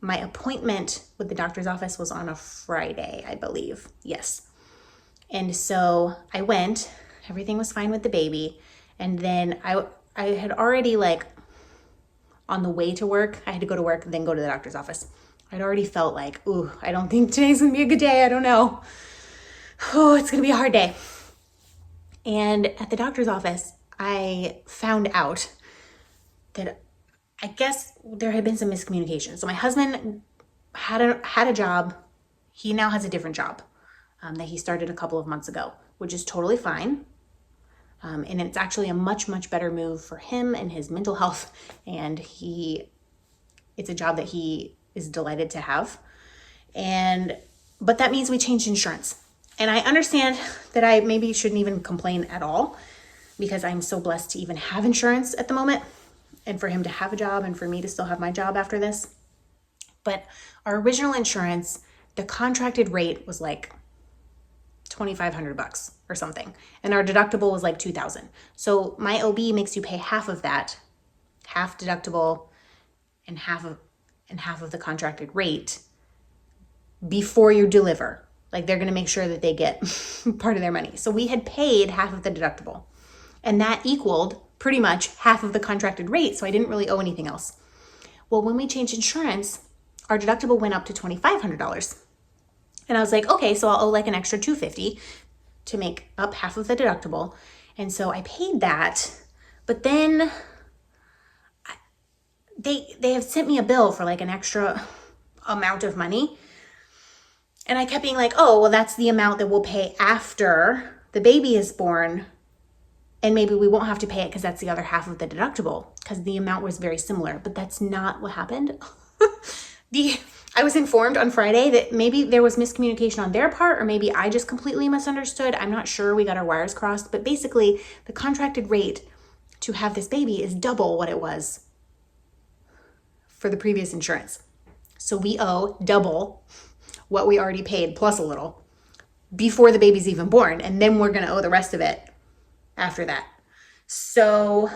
my appointment with the doctor's office was on a Friday, I believe. Yes. And so I went, everything was fine with the baby. And then I had already like on the way to work, I had to go to work, then go to the doctor's office. I'd already felt like, ooh, I don't think today's gonna be a good day. I don't know. Oh, it's gonna be a hard day. And at the doctor's office, I found out that I guess there had been some miscommunication. So my husband had a job. He now has a different job that he started a couple of months ago, which is totally fine. And it's actually a much, much better move for him and his mental health. And it's a job that he is delighted to have. But that means we changed insurance. And I understand that I maybe shouldn't even complain at all because I'm so blessed to even have insurance at the moment and for him to have a job and for me to still have my job after this. But our original insurance, the contracted rate was like $2,500 or something. And our deductible was like $2,000. So my OB makes you pay half of that, half deductible and half of the contracted rate before you deliver. Like they're going to make sure that they get part of their money. So we had paid half of the deductible and that equaled pretty much half of the contracted rate. So I didn't really owe anything else. Well, when we changed insurance, our deductible went up to $2,500. And I was like, okay, so I'll owe like an extra $250 to make up half of the deductible. And so I paid that, but then they have sent me a bill for like an extra amount of money. And I kept being like, oh, well, that's the amount that we'll pay after the baby is born. And maybe we won't have to pay it because that's the other half of the deductible, because the amount was very similar. But that's not what happened. I was informed on Friday that maybe there was miscommunication on their part, or maybe I just completely misunderstood. I'm not sure. We got our wires crossed. But basically, the contracted rate to have this baby is double what it was for the previous insurance. So we owe double what we already paid plus a little before the baby's even born. And then we're going to owe the rest of it after that. So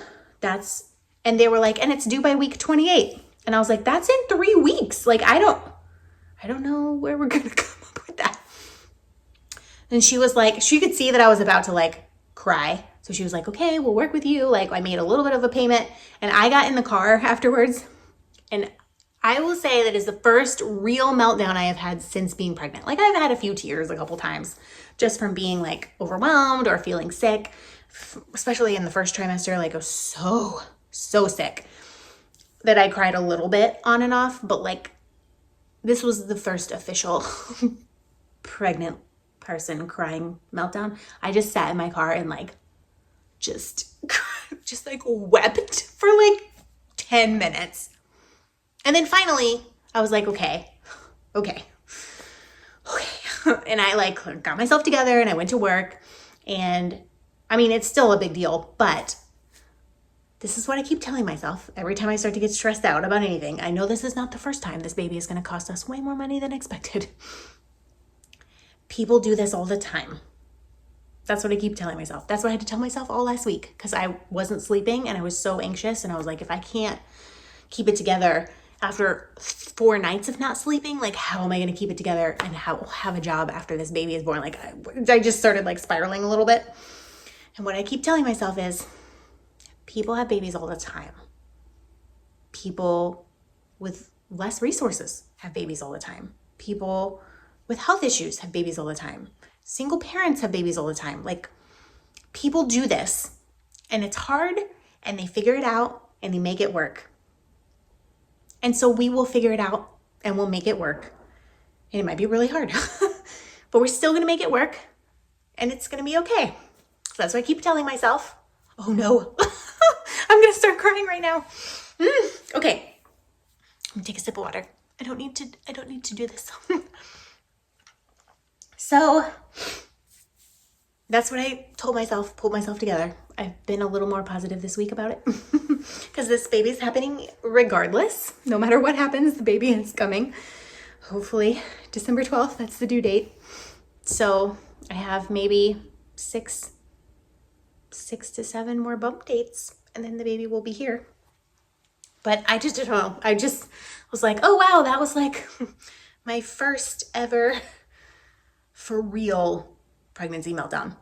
and they were like, and it's due by week 28. And I was like, that's in 3 weeks. Like, I don't know where we're going to come up with that. And she was like, she could see that I was about to like cry. So she was like, okay, we'll work with you. Like, I made a little bit of a payment, and I got in the car afterwards. And I will say that is the first real meltdown I have had since being pregnant. Like, I've had a few tears a couple times just from being like overwhelmed or feeling sick, especially in the first trimester. Like, I was so sick that I cried a little bit on and off. But like, this was the first official pregnant person crying meltdown. I just sat in my car and like just like wept for like 10 minutes. And then finally I was like, okay. And I like got myself together and I went to work. And I mean, it's still a big deal, but this is what I keep telling myself every time I start to get stressed out about anything. I know this is not the first time this baby is going to cost us way more money than expected. People do this all the time. That's what I keep telling myself. That's what I had to tell myself all last week, because I wasn't sleeping and I was so anxious. And I was like, if I can't keep it together after 4 nights of not sleeping, like, how am I going to keep it together and have a job after this baby is born? Like, I just started like spiraling a little bit. And what I keep telling myself is, people have babies all the time. People with less resources have babies all the time. People with health issues have babies all the time. Single parents have babies all the time. Like, people do this, and it's hard, and they figure it out and they make it work. And so we will figure it out and we'll make it work. And it might be really hard, but we're still going to make it work, and it's going to be okay. So that's what I keep telling myself. Oh no, I'm going to start crying right now. Okay. I'm going to take a sip of water. I don't need to do this. So that's what I told myself, pulled myself together. I've been a little more positive this week about it because this baby's happening regardless. No matter what happens, the baby is coming. Hopefully December 12th, that's the due date. So I have maybe six to 7 more bump dates, and then the baby will be here. But I just don't know. I just was like, oh wow, that was like my first ever for real pregnancy meltdown.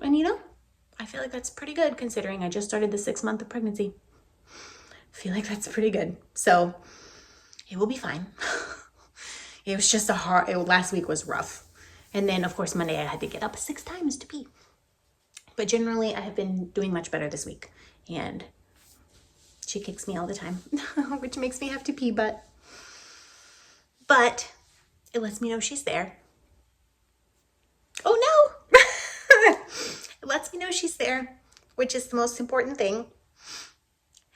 And you know, I feel like that's pretty good considering I just started the 6th month of pregnancy. I feel like that's pretty good. So it will be fine. It was just last week was rough. And then of course Monday I had to get up 6 times to pee. But generally I have been doing much better this week. And she kicks me all the time, which makes me have to pee, but it lets me know she's there. Oh no! It lets me know she's there, which is the most important thing.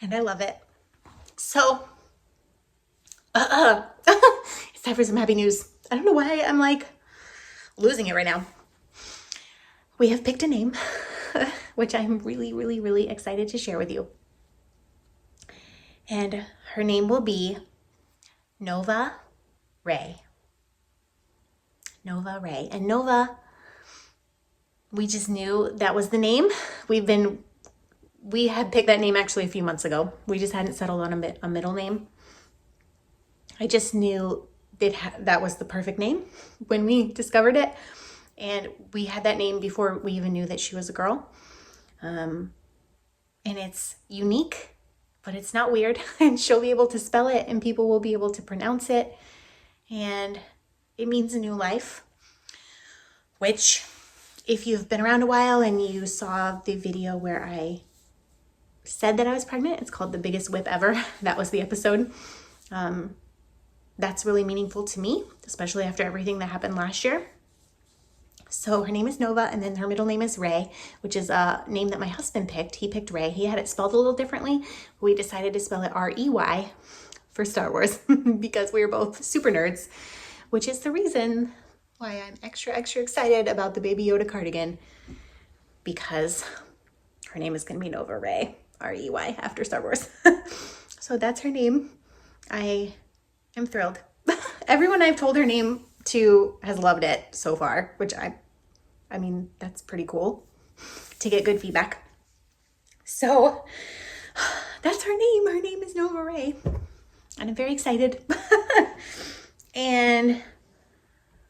And I love it. So, it's time for some happy news. I don't know why I'm like losing it right now. We have picked a name, which I'm really, really, really excited to share with you. And her name will be Nova Ray. Nova Ray. And Nova, we just knew that was the name. We had picked that name actually a few months ago. We just hadn't settled on a middle name. I just knew that was the perfect name when we discovered it. And we had that name before we even knew that she was a girl. And it's unique, but it's not weird. And she'll be able to spell it and people will be able to pronounce it. And it means a new life, which if you've been around a while and you saw the video where I said that I was pregnant, it's called The Biggest Whip Ever. That was the episode. that's really meaningful to me, especially after everything that happened last year. So her name is Nova, and then her middle name is Ray, which is a name that my husband picked. He picked Ray. He had it spelled a little differently. We decided to spell it R-E-Y for Star Wars because we were both super nerds, which is the reason why I'm extra excited about the baby Yoda cardigan, because her name is going to be Nova Ray, R-E-Y, after Star Wars. So that's her name. I am thrilled. Everyone I've told her name to has loved it so far, which I mean, that's pretty cool to get good feedback. So that's her name. Her name is Nova Ray, and I'm very excited. And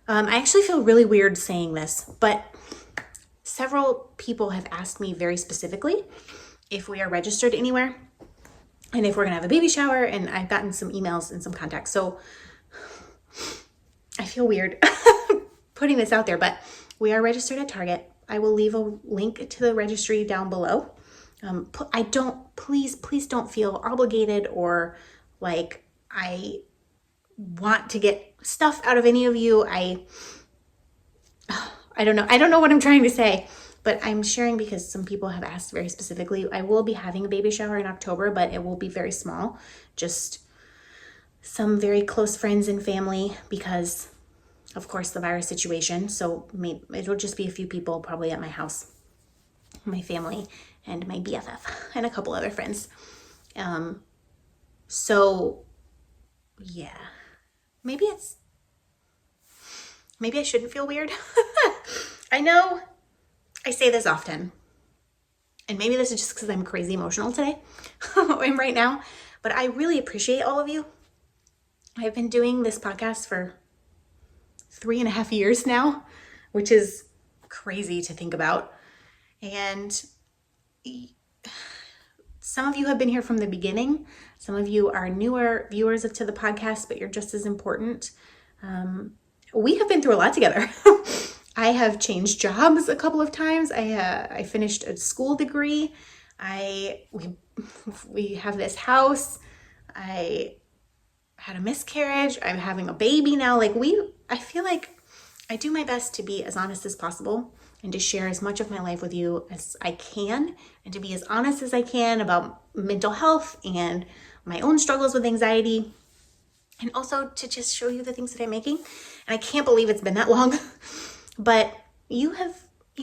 I actually feel really weird saying this, but several people have asked me very specifically if we are registered anywhere and if we're gonna have a baby shower, and I've gotten some emails and some contacts. So I feel weird putting this out there, but we are registered at Target. I will leave a link to the registry down below. Please don't feel obligated or like I want to get stuff out of any of you. I don't know what I'm trying to say, but I'm sharing because some people have asked very specifically. I will be having a baby shower in October, but it will be very small, just some very close friends and family because of course the virus situation. So maybe it'll just be a few people probably at my house, my family and my BFF and a couple other friends. So yeah, maybe I shouldn't feel weird. I know I say this often, and maybe this is just because I'm crazy emotional today and right now, but I really appreciate all of you. I've been doing this podcast for 3.5 years now, which is crazy to think about. And some of you have been here from the beginning. Some of you are newer viewers to the podcast, but you're just as important. We have been through a lot together. I have changed jobs a couple of times. I finished a school degree. We have this house. I had a miscarriage. I'm having a baby now. I feel like I do my best to be as honest as possible and to share as much of my life with you as I can, and to be as honest as I can about mental health and my own struggles with anxiety, and also to just show you the things that I'm making. And I can't believe it's been that long, but you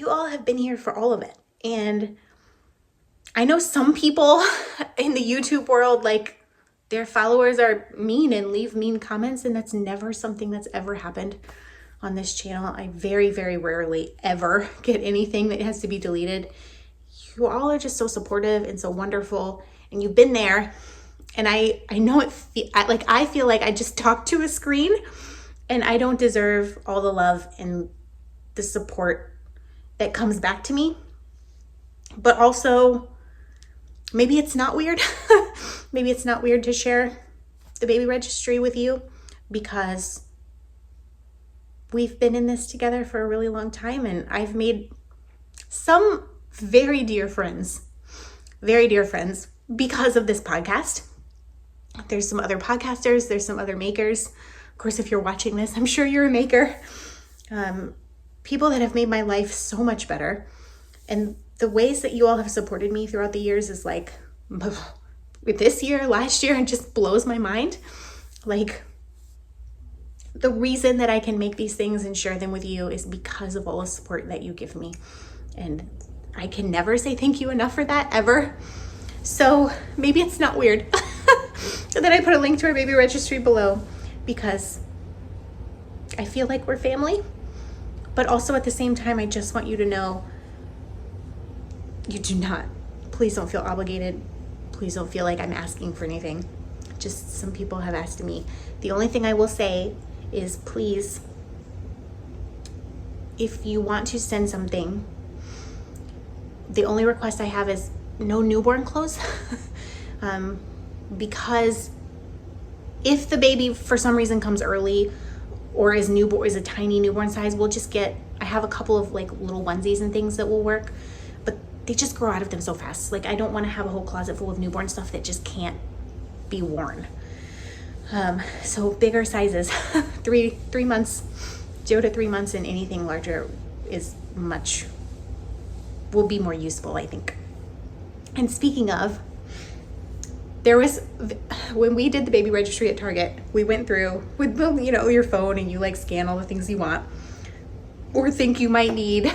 all have been here for all of it. And I know some people in the YouTube world, like, their followers are mean and leave mean comments, and that's never something that's ever happened on this channel. I very, very rarely ever get anything that has to be deleted. You all are just so supportive and so wonderful, and you've been there. And I know I feel like I just talked to a screen, and I don't deserve all the love and the support that comes back to me. But also, maybe it's not weird. Maybe it's not weird to share the baby registry with you because we've been in this together for a really long time, and I've made some very dear friends because of this podcast. There's some other podcasters, there's some other makers. Of course, if you're watching this, I'm sure you're a maker. People that have made my life so much better. And the ways that you all have supported me throughout the years is like, with this year, last year, it just blows my mind. Like, the reason that I can make these things and share them with you is because of all the support that you give me. And I can never say thank you enough for that, ever. So maybe it's not weird that I put a link to our baby registry below, because I feel like we're family. But also at the same time, I just want you to know, please don't feel obligated. Please don't feel like I'm asking for anything. Just some people have asked me. The only thing I will say is, please, if you want to send something, the only request I have is no newborn clothes. Because if the baby for some reason comes early or is a tiny newborn size, I have a couple of like little onesies and things that will work, but they just grow out of them so fast. Like, I don't want to have a whole closet full of newborn stuff that just can't be worn. So bigger sizes, 3 months, 0 to 3 months, and anything larger will be more useful, I think. And speaking of, when we did the baby registry at Target, we went through with, your phone, and you like scan all the things you want or think you might need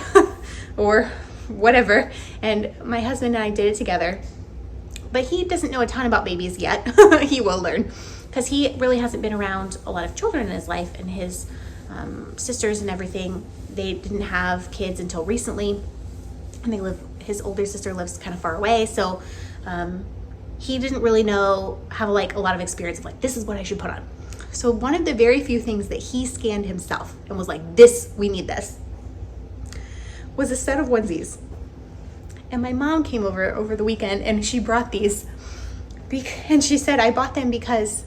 or whatever. And my husband and I did it together, but he doesn't know a ton about babies yet. He will learn, because he really hasn't been around a lot of children in his life, and his sisters and everything, they didn't have kids until recently, and his older sister lives kind of far away, so he didn't really have like a lot of experience of like, this is what I should put on. So one of the very few things that he scanned himself and was like, we need this, was a set of onesies. And my mom came over the weekend, and she brought these, and she said, I bought them because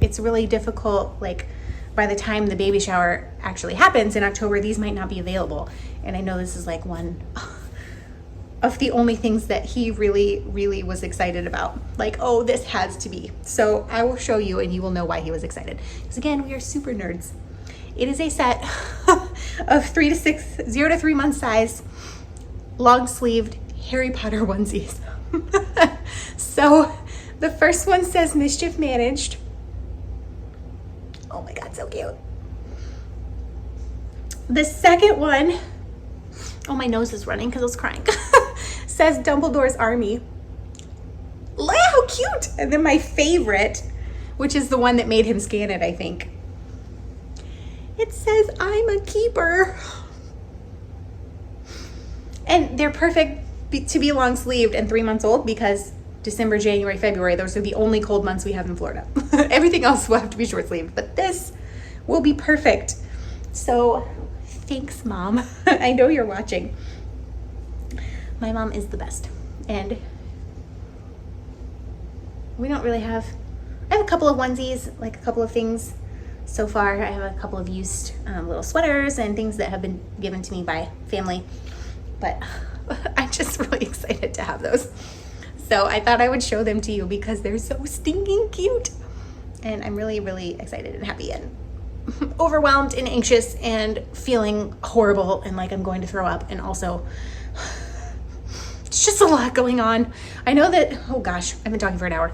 it's really difficult, like by the time the baby shower actually happens in October, these might not be available. And I know this is like one of the only things that he really, really was excited about. Like, oh, this has to be. So I will show you, and you will know why he was excited. Because again, we are super nerds. It is a set of 0 to 3 month size, long sleeved Harry Potter onesies. So the first one says Mischief Managed. Oh my God, so cute. The second one, oh, my nose is running because I was crying, says Dumbledore's Army. Look how cute. And then my favorite, which is the one that made him scan it, I think, it says I'm a keeper. And they're perfect to be long sleeved and 3 months old, because December, January, February, those are the only cold months we have in Florida. Everything else will have to be short sleeved, but this will be perfect. So thanks, Mom. I know you're watching. My mom is the best. And we don't really I have a couple of onesies, like a couple of things so far. I have a couple of used little sweaters and things that have been given to me by family, but I'm just really excited to have those. So I thought I would show them to you because they're so stinking cute. And I'm really, really excited and happy and overwhelmed and anxious and feeling horrible and like I'm going to throw up. And also, it's just a lot going on. I know that, oh gosh, I've been talking for an hour.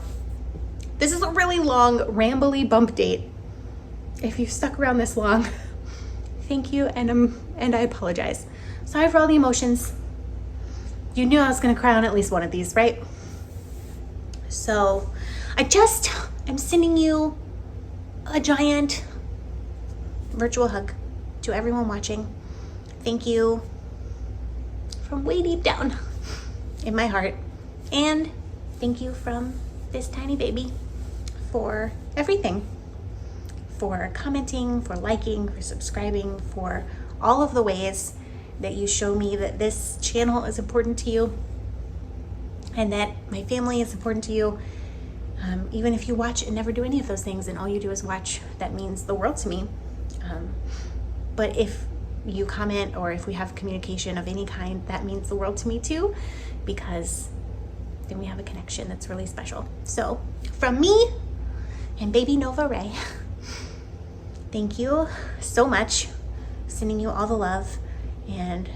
This is a really long, rambly bump date. If you've stuck around this long, thank you, and I apologize. Sorry for all the emotions. You knew I was gonna cry on at least one of these, right? So I'm sending you a giant virtual hug to everyone watching. Thank you from way deep down in my heart. And thank you from this tiny baby for everything. For commenting, for liking, for subscribing, for all of the ways that you show me that this channel is important to you and that my family is important to you. Even if you watch and never do any of those things and all you do is watch, that means the world to me. But if you comment or if we have communication of any kind, that means the world to me too, because then we have a connection that's really special. So from me and baby Nova Ray, thank you so much. Sending you all the love, and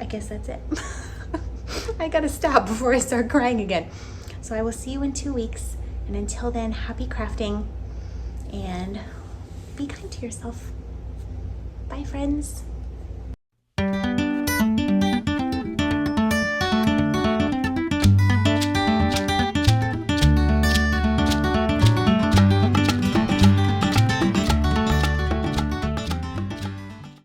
I guess that's it. I gotta stop before I start crying again. So I will see you in 2 weeks, and until then, happy crafting and be kind to yourself. Bye, friends.